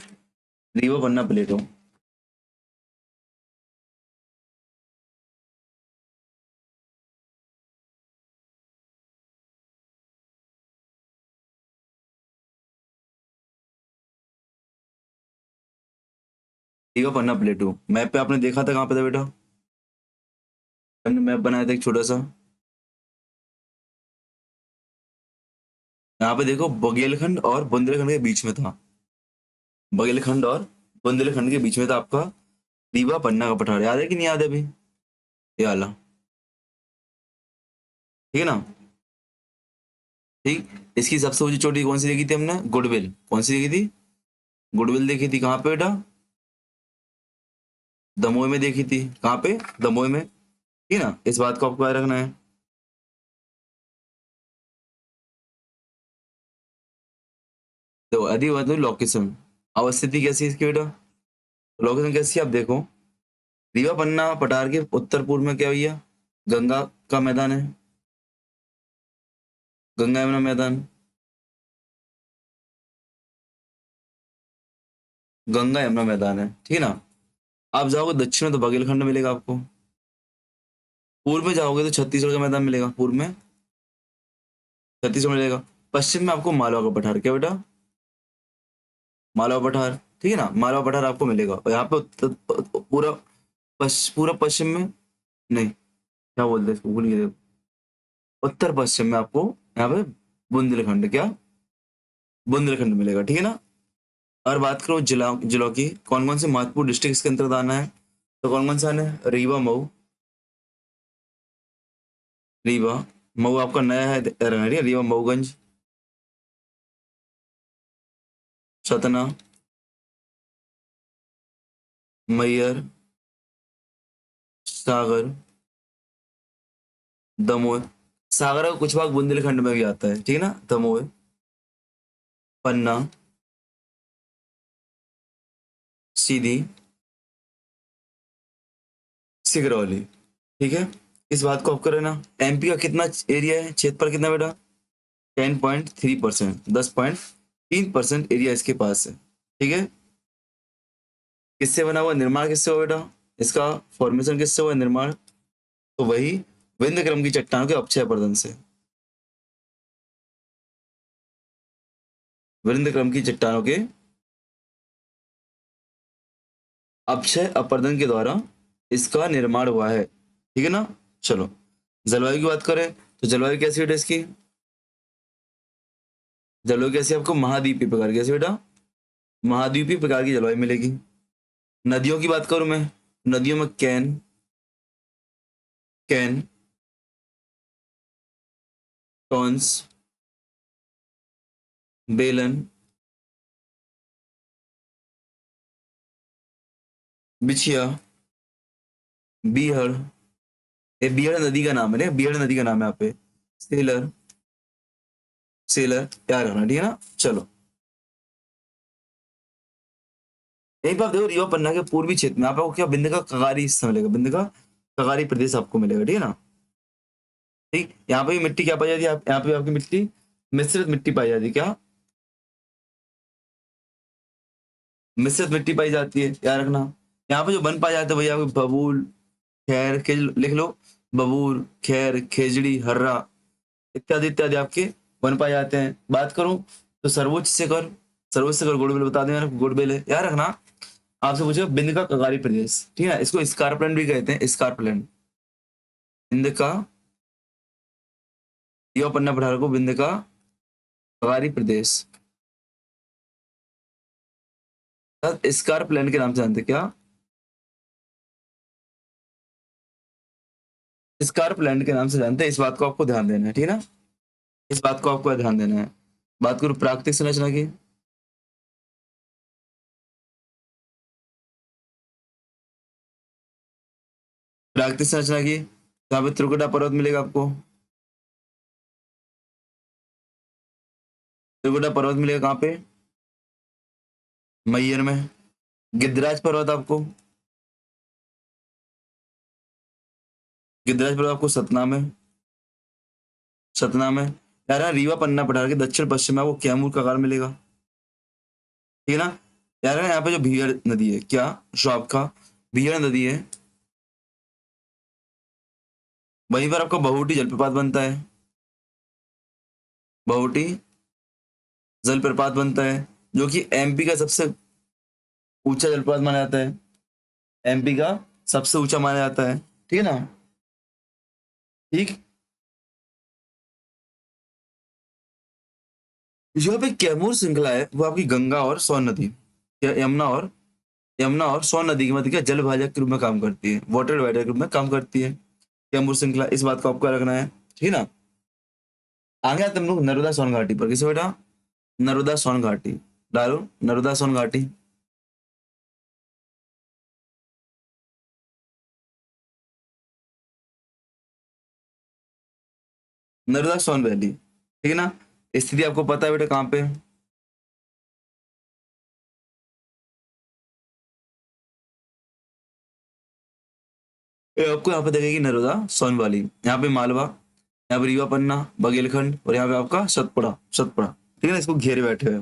रीवा पन्ना प्लेटो। रीवा पन्ना प्लेटो मैप पे आपने देखा था, कहाँ पे था बेटा? हमने मैप बनाया था एक छोटा सा, यहाँ पे देखो, बघेलखंड और बुंदेलखंड के बीच में था। बघेलखंड और बुंदेलखंड के बीच में था आपका रीवा पन्ना का पठार। याद है कि नहीं याद है अभी? ये वाला, ठीक है ना? ठीक। इसकी सबसे ऊंची चोटी कौन सी देखी थी हमने? गुडविल। कौन सी देखी थी? गुडविल देखी थी। कहाँ पे बेटा? दमोह में देखी थी। कहाँ पे? दमोह में, ठीक है ना? इस बात को आपको याद रखना है। तो अधिक लोकेशन, अवस्थिति कैसी है इसकी बेटा? लोकेशन कैसी है आप देखो। रीवा पन्ना पठार के उत्तर पूर्व में क्या भैया? गंगा का मैदान है, गंगा यमुना मैदान। गंगा यमुना मैदान है, ठीक है ना? आप जाओगे दक्षिण में तो बघेलखंड मिलेगा आपको। पूर्व में जाओगे तो छत्तीसगढ़ का मैदान मिलेगा, पूर्व में छत्तीसगढ़ मिलेगा। पश्चिम में आपको मालवा का पठार। क्या बेटा? मालवा पठार, ठीक है ना? मालवा पठार आपको मिलेगा। और यहाँ पे पूरा पूरा पश्चिम में, नहीं, क्या बोलते हैं इसको, भूल गए। उत्तर पश्चिम में आपको यहाँ पे बुंदेलखंड, क्या? बुंदेलखंड मिलेगा, ठीक है ना? और बात करो जिला जिलों की, कौन कौन से महत्वपूर्ण डिस्ट्रिक्ट इसके अंतर्गत आना है, तो कौन कौन सा आना है? रीवा मऊ। रीवा मऊ आपका नया है, रीवा मऊगंज, सतना, मैयर, सागर, दमोह। सागर का कुछ भाग बुंदेलखंड में भी आता है, ठीक है ना? दमोह, पन्ना, सीधी, सिगरौली, ठीक है? इस बात को आप करें ना। एमपी का कितना एरिया है, क्षेत्रफल कितना बेटा? 10.3%, 10.3% एरिया इसके पास है, ठीक है? किससे बना हुआ? निर्माण किससे हुआ बेटा? इसका फॉर्मेशन किससे हुआ, निर्माण? तो वही विंध्य क्रम की चट्टानों के अपक्षय अपर्दन से। विंध्य क्रम की चट्टानों के अपक्षय अपर्दन के द्वारा इसका निर्माण हुआ है, ठीक है ना? चलो, जलवायु की बात करें तो जलवायु कैसी बेटा इसकी? जलवायु कैसी आपको? महाद्वीपीय प्रकार। कैसे बेटा? महाद्वीपीय प्रकार की जलवायु मिलेगी। नदियों की बात करूं मैं, नदियों में कैन, कैन, टॉन्स, बेलन, बिछिया, बीहड़, ये बीहड़ नदी का नाम है ना, बीहड़ नदी का नाम है यहाँ पे। सेलर, सेलर, याद रखना, ठीक है ना? चलो, यहीं पर आप देखो, रीवा पन्ना के पूर्वी क्षेत्र में आपको क्या बिंद का कगारी हिस्सा मिलेगा, बिंद का कगारी प्रदेश आपको मिलेगा, ठीक है ना? ठीक, यहाँ पे भी मिट्टी क्या पाई जाती है? यहाँ पे भी आपकी मिट्टी मिश्रित मिट्टी पाई जाती है। क्या? मिश्रित मिट्टी पाई जाती है, याद रखना। यहाँ पे जो वन पाए जाते हैं भैया, बबूल, खैर, लिख लो, बबूल, खैर, खेजड़ी, हर्रा, इत्यादि इत्यादि आपके वन पाए जाते हैं। बात करूं तो सर्वोच्च शिखर, सर्वोच्च शिखर गुड़बेल, बता दें यार, गुड़बेल है, याद रखना। आपसे पूछे बिंद का कगारी प्रदेश, ठीक है? इसको स्कारपलैंड भी कहते हैं, स्कारपलैंड। बिंद का, युवा पन्ना पठार को बिंद का कगारी प्रदेश, स्कारपलैंड के नाम से जानते हैं। क्या? स्कारपलैंड के नाम से जानते हैं। इस बात को आपको ध्यान देना है, ठीक है ना? इस बात को आपको ध्यान देना है। बात करूं प्राकृतिक संरचना की, प्राकृतिक संरचना की तो यहाँ पे त्रिकुटा पर्वत मिलेगा आपको, त्रिकुटा पर्वत मिलेगा कहाँ पे, मैयर में। गिद्धराज पर्वत आपको, गिद्धराज पर्वत आपको सतना में, सतना में। यार यहाँ रीवा पन्ना पठार के दक्षिण पश्चिम में आपको कैमूर का गार मिलेगा, ठीक है ना। यार यहाँ पे जो भीड़ नदी है, क्या जो आपका भीड़ नदी है, वहीं पर आपका बहुटी जलप्रपात बनता है, बहुटी जलप्रपात बनता है, जो कि एमपी का सबसे ऊंचा जलप्रपात माना जाता है, एमपी का सबसे ऊंचा माना जाता है, ठीक है ना। ठीक। जो पे कैमूर श्रृंखला है वो आपकी गंगा और सोन नदी, यमुना और सोन नदी के मध्य क्या जल विभाजक के रूप में काम करती है, वाटर डिवाइडर के रूप में काम करती है कैमूर श्रृंखला। इस बात को आपको रखना है, ठीक है ना। आगे आते हम लोग नर्मदा सोन घाटी पर, किसे बेटा, नर्मदा सोन घाटी। डालो नर्मदा सोन घाटी, नर्मदा सोन वैली, ठीक है ना। स्थिति आपको पता है बेटा कहाँ पे, ये आपको यहाँ पे देखेगी नर्मदा सोन वैली, यहाँ पे मालवा, यहाँ पे रीवा पन्ना, बघेलखंड, और यहाँ पे आपका सतपुड़ा, सतपुड़ा, ठीक है ना। इसको घेरे बैठे हुए,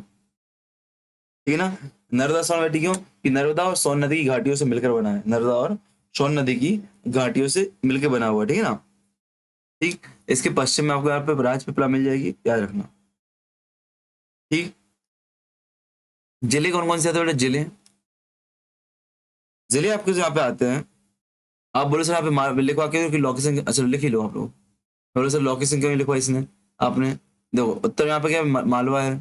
ठीक है ना। नर्मदा सोन घाटी क्यों, कि नर्मदा और सोन नदी की घाटियों से मिलकर बना है, नर्मदा और सोन नदी की घाटियों से मिलकर बना हुआ है, ठीक है ना। ठीक। इसके पश्चिम में आपको यहाँ पे राजपीपला मिल जाएगी, याद रखना। ठीक। जिले कौन कौन से आते हैं बेटा, जिले, जिले आपके यहाँ पे आते हैं। आप बोले सर यहाँ पे लिखवा के लोकेशन, अच्छा लिख ही लो आप लोग। बोले सर लोकेशन क्यों नहीं लिखवा इसने आपने, देखो उत्तर यहाँ पे क्या है, मालवा है,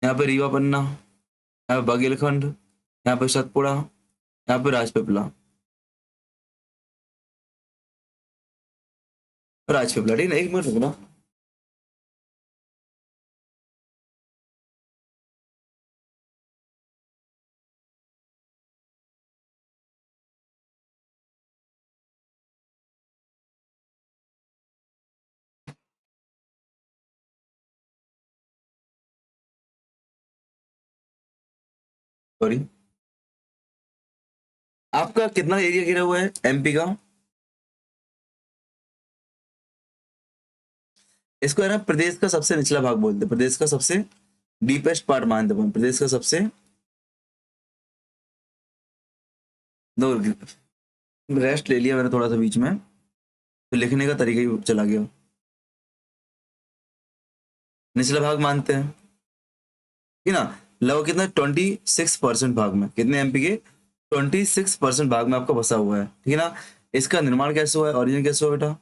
यहाँ पे रीवा पन्ना, यहाँ पे बघेलखंड, यहाँ पे सतपुड़ा, यहाँ पे राजपीपला, राजपीपला, ठीक है ना। एक मिनट रुकना, सॉरी। आपका कितना एरिया घिरा हुआ है एमपी का, इसको है ना प्रदेश का सबसे निचला भाग बोलते हैं, प्रदेश का सबसे डीपेस्ट पार्ट मानते हैं, प्रदेश का सबसे, दो रेस्ट ले लिया मैंने थोड़ा सा बीच में, तो लिखने का तरीका ही चला गया। निचला भाग मानते हैं, ठीक है ना। लगभग कितना 26% भाग में, कितने एमपी के 26% भाग में आपका बसा हुआ है, ठीक है ना। इसका निर्माण कैसे हुआ है, ओरिजिन कैसे हुआ बेटा,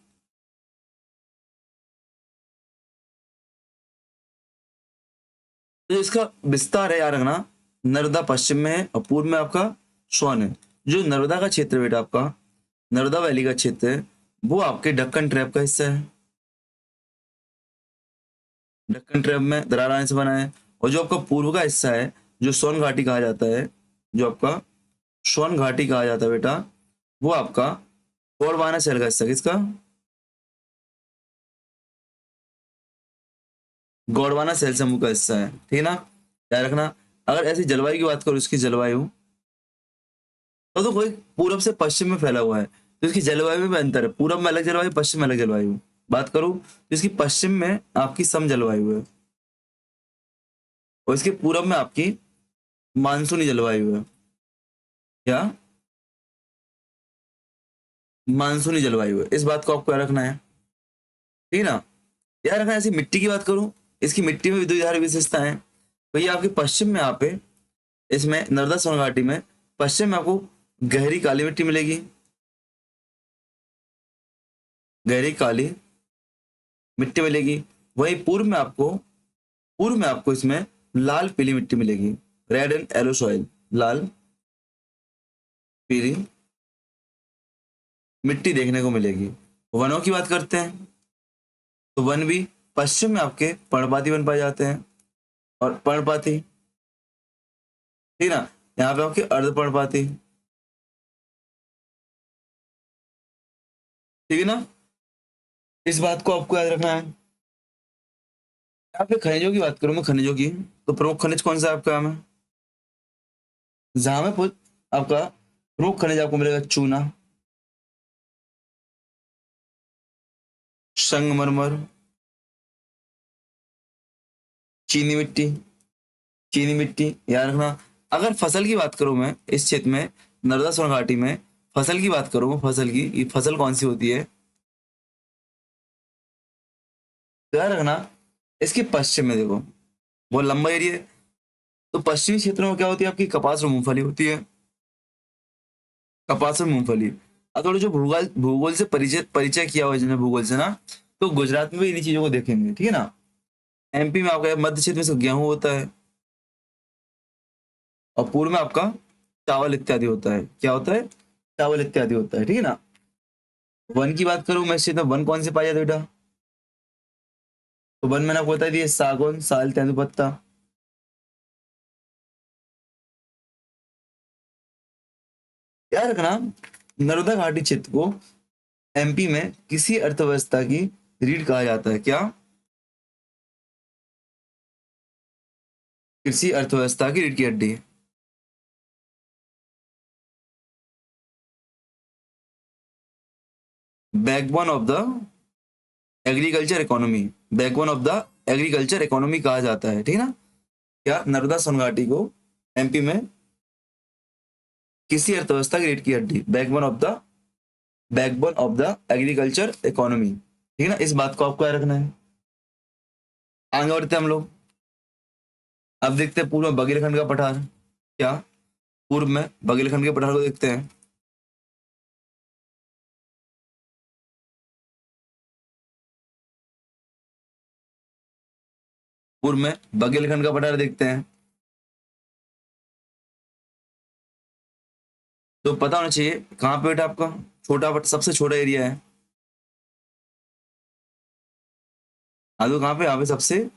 तो इसका विस्तार है याद रखना, नर्मदा पश्चिम में है और पूर्व में आपका सोन है। जो नर्मदा का क्षेत्र है बेटा आपका, नर्मदा वैली का क्षेत्र है, वो आपके डक्कन ट्रैप का हिस्सा है, डक्कन ट्रैप में दरार आने से बना है। और जो आपका पूर्व का हिस्सा है, जो सोन घाटी कहा जाता है, जो आपका सोन घाटी कहा जाता है बेटा, वो आपका गोंडवाना शहर का हिस्सा, किसका, गोंडवाना शहर समूह का हिस्सा है, ठीक है ना। याद रखना। अगर ऐसी जलवायु की बात करो, इसकी जलवायु, तो कोई पूरब से पश्चिम में फैला हुआ है, तो इसकी जलवायु में भी अंतर है, पूरब में अलग जलवायु, पश्चिम में अलग जलवायु। बात करूं तो इसकी पश्चिम में आपकी सम जलवायु है, और इसके पूरब में आपकी मानसूनी जलवायु है, क्या, मानसूनी जलवायु है। इस बात को आपको याद रखना है, ठीक है ना। याद रखना। ऐसी मिट्टी की बात करूं, इसकी मिट्टी में भी दो धारी विशेषता है। भैया आपके पश्चिम में, आप इसमें नर्मदा सोन घाटी में पश्चिम में आपको गहरी काली मिट्टी मिलेगी, गहरी काली मिट्टी मिलेगी। वहीं पूर्व में आपको इसमें लाल पीली मिट्टी मिलेगी, रेड एंड येलो सॉइल, लाल पीली मिट्टी देखने को मिलेगी। वनों की बात करते हैं, तो वन भी पश्चिम में आपके पर्णपाती वन पाए जाते हैं और पर्णपाती, ठीक ना, यहाँ पे आपके अर्धपर्णपाती, ठीक है ना। इस बात को आपको याद रखना है। यहाँ पे खनिजों की बात करूं मैं, खनिजों की, तो प्रमुख खनिज कौन सा है आपका में, जहां में आपका प्रमुख खनिज आपको मिलेगा चूना, संगमरमर, चीनी मिट्टी, चीनी मिट्टी याद रखना। अगर फसल की बात करूं मैं इस क्षेत्र में, नर्मदा सोन घाटी में फसल की बात करूं, फसल की, ये फसल कौन सी होती है, याद रखना। इसके पश्चिम में देखो बहुत लंबा एरिया है, तो पश्चिमी क्षेत्रों में क्या होती है आपकी, कपास और मूंगफली होती है, कपास और मूंगफली। अब थोड़ा जो भूगोल भूगोल से परिचय परिचय किया हुआ है जिन्हें भूगोल से ना, तो गुजरात में भी इन्हीं चीजों को देखेंगे, ठीक है ना। एमपी में आपका मध्य क्षेत्र में से गेहूं होता है और पूर्व में आपका चावल इत्यादि होता है, क्या होता है, चावल इत्यादि होता है, ठीक है ना। वन की बात करूं मैं इस क्षेत्र में, वन कौन से पाए जाते हैं बेटा, तो वन मैंने आपको बता दिया, सागौन, साल, तेंदुपत्ता। याद रखना, नर्मदा घाटी क्षेत्र को एमपी में किसी अर्थव्यवस्था की रीढ़ कहा जाता है, क्या, कृषि अर्थव्यवस्था की रीढ़ की हड्डी, backbone of the agriculture economy, backbone of the agriculture economy कहा जाता है, ठीक है ना। क्या नर्मदा सोन घाटी को एमपी में किसी अर्थव्यवस्था की रीढ़ की हड्डी, backbone of the agriculture economy, ठीक है ना। इस बात को आपको याद रखना है। आगे बढ़ते हैं हम लोग। अब देखते हैं पूर्व में बघेलखंड का पठार, क्या, पूर्व में बघेलखंड के पठार को देखते हैं। पूर्व में बघेलखंड का पठार देखते हैं, तो पता होना चाहिए कहाँ पे बेटा आपका छोटा सबसे छोटा एरिया है, हाँ तो कहाँ पे, यहाँ पे सबसे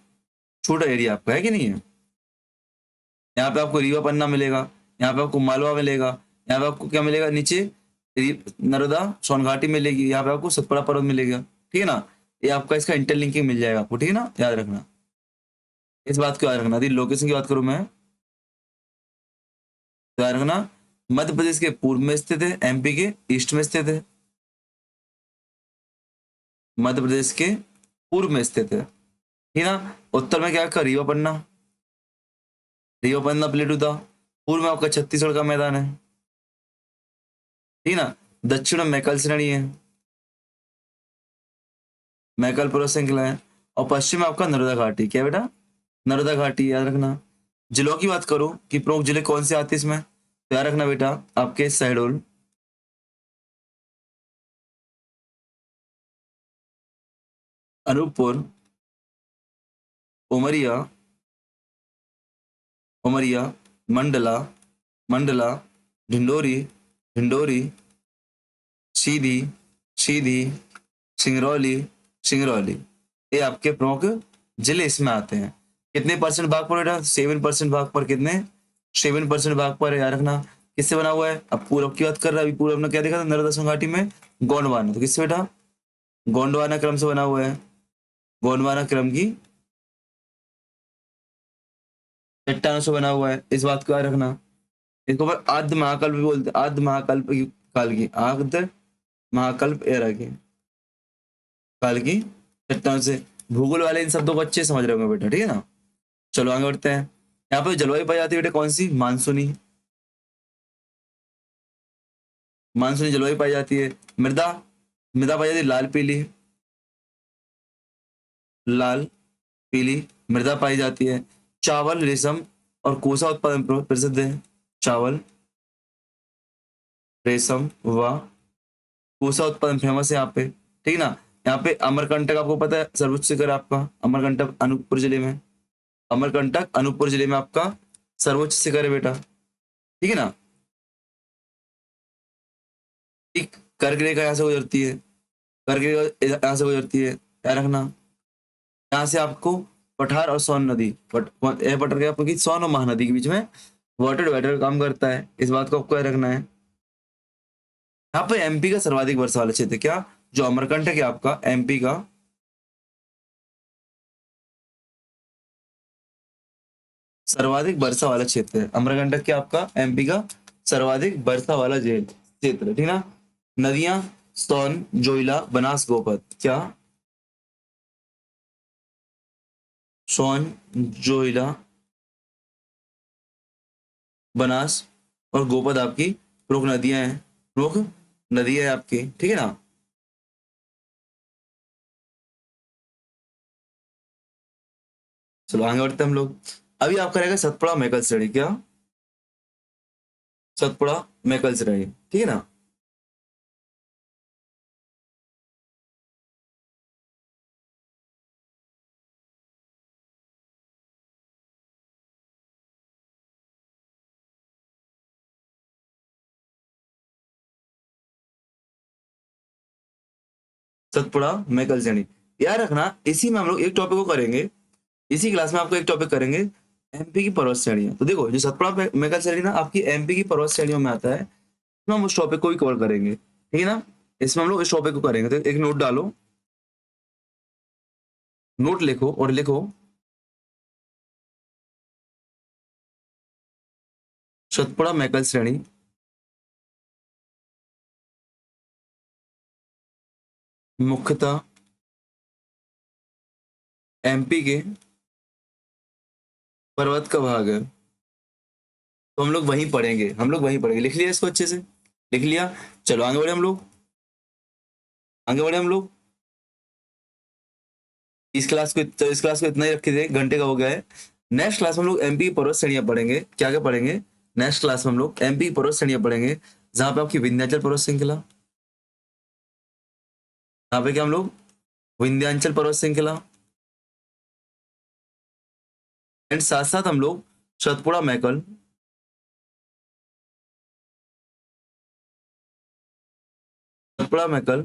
छोटा एरिया आपका है कि नहीं है। यहाँ पे आपको रीवा पन्ना मिलेगा, यहाँ पे आपको मालवा मिलेगा, यहाँ पे आपको क्या मिलेगा नीचे, नर्मदा सोन घाटी मिलेगी, यहाँ पे आपको सतपुड़ा पर्वत मिलेगा, ठीक है ना। ये आपका इसका इंटरलिंकिंग मिल जाएगा आपको, ठीक है ना, याद रखना। इस बात को याद रखना थी। लोकेशन की बात करूं मैं, तो याद रखना, मध्य प्रदेश के पूर्व में स्थित है, एमपी के ईस्ट में स्थित है, मध्य प्रदेश के पूर्व में स्थित है, ठीक है ना। उत्तर में क्या आपका रीवा पन्ना, रीवा पन्ना प्लेटू था। पूर्व में आपका छत्तीसगढ़ का मैदान है, ठीक है ना। दक्षिण में मैकल श्रेणी है, मैकल पर्वत श्रृंखला है, और पश्चिम में आपका नर्मदा घाटी, क्या बेटा, नर्मदा घाटी, याद रखना। जिलों की बात करूं कि प्रमुख जिले कौन से आते हैं इसमें, तो याद रखना बेटा, आपके शहडोल, अनूपपुर, उमरिया, उमरिया, मंडला, मंडला, ढिंडोरी, ढिंडोरी, सीधी, सीधी, सिंगरौली, सिंगरौली। ये आपके प्रमुख जिले इसमें आते हैं। कितने परसेंट भाग पर बेटा, 7% भाग पर, कितने, 7% भाग पर, याद रखना। किससे बना हुआ है, अब पूरब की बात कर रहा है, अभी पूरब ने क्या देखा था, नर्मदा सिंह घाटी में गोंडवाना, तो किससे बेटा, गोंडवाना क्रम से बना हुआ है, गोंडवाना क्रम की चट्टानों से बना हुआ है, इस बात को याद रखना। इसको पर आद्य महाकल्प भी बोलते हैं, आद्य महाकल्प काल की, आद्य महाकल्प एरा की काल की चट्टानों से। भूगोल वाले इन शब्दों को अच्छे से समझ रहे होंगे बेटा, ठीक है ना। चलो आगे बढ़ते हैं। यहाँ पे जलवायु पाई जाती है बेटा कौन सी, मानसूनी, मानसूनी जलवायु पाई जाती है। मृदा, मृदा पाई जाती है लाल पीली, लाल पीली मृदा पाई जाती है। चावल, रेशम और कोसा उत्पादन प्रसिद्ध है, चावल, रेशम व कोसा उत्पादन फेमस है यहाँ पे, ठीक है ना। यहाँ पे अमरकंटक आपको पता है सर्वोच्च शिखर है आपका, अमरकंटक अनूपपुर जिले में, अमरकंटक अनूपपुर जिले में आपका सर्वोच्च शिखर है बेटा, ठीक है ना। एक कर्क रेखा यहाँ से गुजरती है, कर्क रेखा यहाँ से गुजरती है, ध्यान रखना। यहाँ से आपको पठार और सोन नदी यह पठार क्या आपकी सोन और महानदी के बीच में वाटर डिवाइडर का काम करता है। इस बात को आपको याद रखना है। यहाँ पे एमपी का सर्वाधिक वर्षा वाला क्षेत्र क्या, जो अमरकंटक है आपका एमपी का सर्वाधिक वर्षा वाला क्षेत्र है। अमरकंटक क्या आपका एमपी का सर्वाधिक वर्षा वाला क्षेत्र है, ठीक ना। नदियां सोन, जोइला, बनास, गोपद क्या, सोन, जोइला, बनास और गोपद आपकी प्रमुख नदियां हैं, प्रमुख नदियां है आपकी, ठीक है ना। चलो आगे बढ़ते हैं हम लोग। अभी आपका रहेगा सतपुड़ा मैकल श्रेणी क्या, सतपुड़ा मैकल श्रेणी, ठीक है ना। सतपुड़ा मैकल श्रेणी याद रखना। इसी में हम लोग एक टॉपिक को करेंगे, इसी क्लास में आपको एक टॉपिक करेंगे एमपी की पर्वत श्रेणियां। तो देखो जो सतपुड़ा मैकल श्रेणी ना आपकी एमपी की पर्वत श्रेणियों में आता है, इसमें हम उस टॉपिक को भी कवर करेंगे, ठीक है ना। इसमें हम लोग इस टॉपिक को करेंगे, तो एक नोट डालो, नोट लिखो और लिखो सतपुड़ा मैकल श्रेणी मुख्यतः एमपी के पर्वत का भाग है। तो हम लोग वहीं पढ़ेंगे, हम लोग वहीं पढ़ेंगे। लिख लिया इसको अच्छे से, लिख लिया। चलो आगे बढ़े हम लोग, आगे बढ़े हम लोग। इस क्लास को इतना ही रखे थे, घंटे का हो गया है। नेक्स्ट क्लास में हम लोग एमपी की पर्वत श्रेणियां पढ़ेंगे। क्या क्या पढ़ेंगे नेक्स्ट क्लास में हम लोग एमपी की पर्वत श्रेणियां पढ़ेंगे, जहां पे आपकी विंध्याचल पर्वत श्रृंखला, यहाँ पे क्या हम लोग विंध्याचल पर्वत श्रृंखला, एंड साथ साथ हम लोग सतपुड़ा मैकल, सतपुड़ा मैकल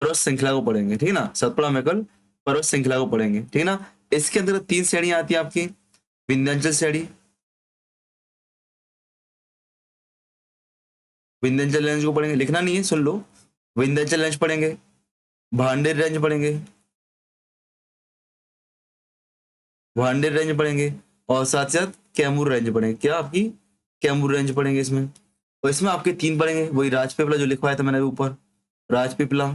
पर्वत श्रृंखला को पढ़ेंगे, ठीक है ना। सतपुड़ा मैकल पर्वत श्रृंखला को पढ़ेंगे, ठीक है ना। इसके अंदर तीन श्रेणियां आती है आपकी, विंध्याचल श्रेणी, विंध्याचल रेंज को पढ़ेंगे, लिखना नहीं है सुन लो। विंध्याचल रेंज पढ़ेंगे, भांडेर रेंज पढ़ेंगे, भांडेर रेंज पढ़ेंगे, और साथ साथ कैमूर रेंज पढ़ेंगे। क्या आपकी कैमूर रेंज पढ़ेंगे इसमें। और इसमें आपके तीन पढ़ेंगे, वही राजपीपला जो लिखवाया था मैंने अभी ऊपर, राजपीपला,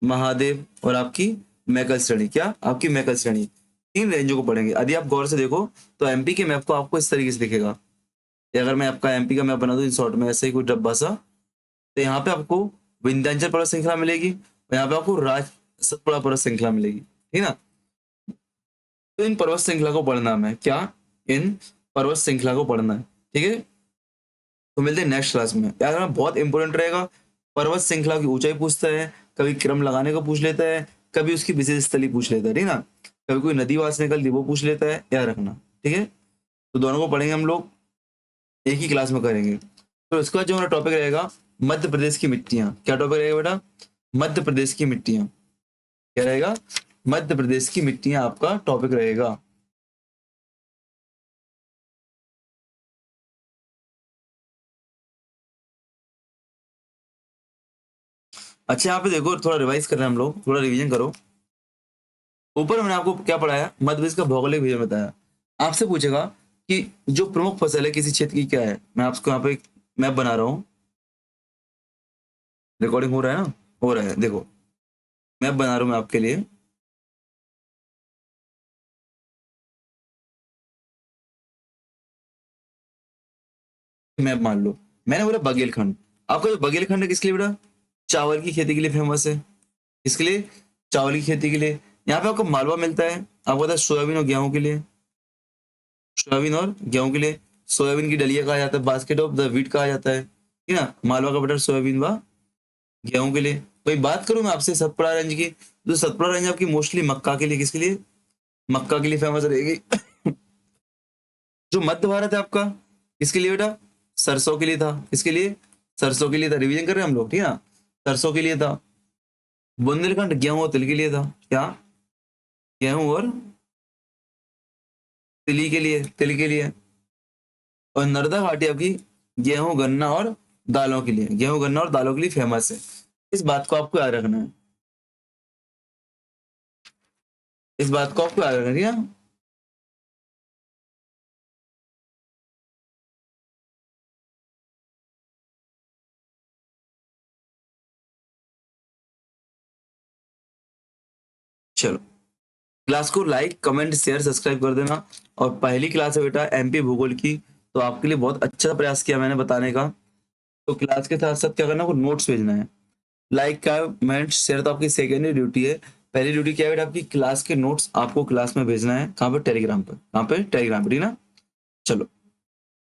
महादेव और आपकी मैकल श्रेणी, क्या आपकी मैकल श्रेणी। तीन रेंजों को पढ़ेंगे। यदि आप गौर से देखो तो एमपी के मैप को आपको इस तरीके से दिखेगा। ये अगर मैं आपका एमपी का मैप बना दूं इन शॉर्ट में ऐसे ही कोई डब्बा सा, तो यहाँ पे आपको विंध्याचल पर्वत श्रृंखला मिलेगी और यहाँ पे आपको राज सतपुड़ा पर्वत श्रृंखला मिलेगी, ठीक है ना। तो इन पर्वत श्रृंखला को पढ़ना है हमें, क्या इन पर्वत श्रृंखला को पढ़ना है, ठीक है। तो मिलते हैं नेक्स्ट क्लास में। यार हमें बहुत इंपॉर्टेंट रहेगा, पर्वत श्रृंखला की ऊंचाई पूछता है, कभी क्रम लगाने को पूछ लेता है, कभी उसकी विशेष स्थली पूछ लेता है, ठीक है ना। कभी कोई नदी वहां से निकलती वो पूछ लेता है, याद रखना, ठीक है। तो दोनों को पढ़ेंगे हम लोग, एक ही क्लास में करेंगे। तो इसके बाद जो हमारा टॉपिक रहेगा मध्य प्रदेश की मिट्टियां। क्या टॉपिक रहेगा बेटा, मध्य प्रदेश की मिट्टियां। क्या रहेगा, मध्य प्रदेश की मिट्टियां आपका टॉपिक रहेगा। अच्छा यहाँ पे देखो, थोड़ा रिवाइज कर रहे हैं हम लोग, थोड़ा रिवीजन करो। ऊपर मैंने आपको क्या पढ़ाया, मध्य प्रदेश का भौगोलिक विवरण बताया। आपसे पूछेगा कि जो प्रमुख फसल है किसी क्षेत्र की क्या है। मैं आपको यहाँ पे एक मैप बना रहा हूँ, रिकॉर्डिंग हो रहा है ना, हो रहा है, देखो मैप बना रहा हूँ मैं आपके लिए। मैप मान लो मैंने बोला बघेलखंड। आपका जो बघेलखंड है किसके लिए बेटा, चावल की खेती के लिए फेमस है। किसके लिए, चावल की खेती के लिए। यहाँ पे आपको मालवा मिलता है, आपको पता है सोयाबीन और गेहूं के लिए, सोयाबीन और गेहूं के लिए। सोयाबीन की डलिया कहा जाता है, बास्केट ऑफ द वीट कहा जाता है, ठीक है ना। मालवा का बटर सोयाबीन व गेहूं के लिए। वही बात करूं मैं आपसे सतपुड़ा रेंज की, तो सतपुड़ा रेंज आपकी मोस्टली मक्का के लिए, किसके लिए, मक्का के लिए फेमस रहेगी। जो मध्य भारत है आपका, किसके लिए बेटा, सरसों के लिए था। किसके लिए, सरसों के लिए था। रिवीजन कर रहे हैं हम लोग, ठीक है ना, सरसों के लिए था। बुंदेलखंड गेहूं और तिल के लिए था। क्या? गेहूं और तिली के लिए, तिल के लिए। और नर्मदा घाटी आपकी गेहूं गन्ना और दालों के लिए, गेहूं गन्ना और दालों के लिए फेमस है। इस बात को आपको याद रखना है, इस बात को आपको याद रखना है। चलो, क्लास को लाइक कमेंट शेयर सब्सक्राइब कर देना। और पहली क्लास है बेटा एमपी भूगोल की, तो आपके लिए बहुत अच्छा प्रयास किया मैंने बताने का। तो क्लास के साथ साथ क्या करना, वो नोट्स भेजना है। लाइक कमेंट शेयर तो आपकी सेकेंडरी ड्यूटी है। पहली ड्यूटी क्या है बेटा, आपकी क्लास के नोट्स आपको क्लास में भेजना है। कहाँ पर? टेलीग्राम पर। कहाँ पे? टेलीग्राम पर, ठीक ना। चलो।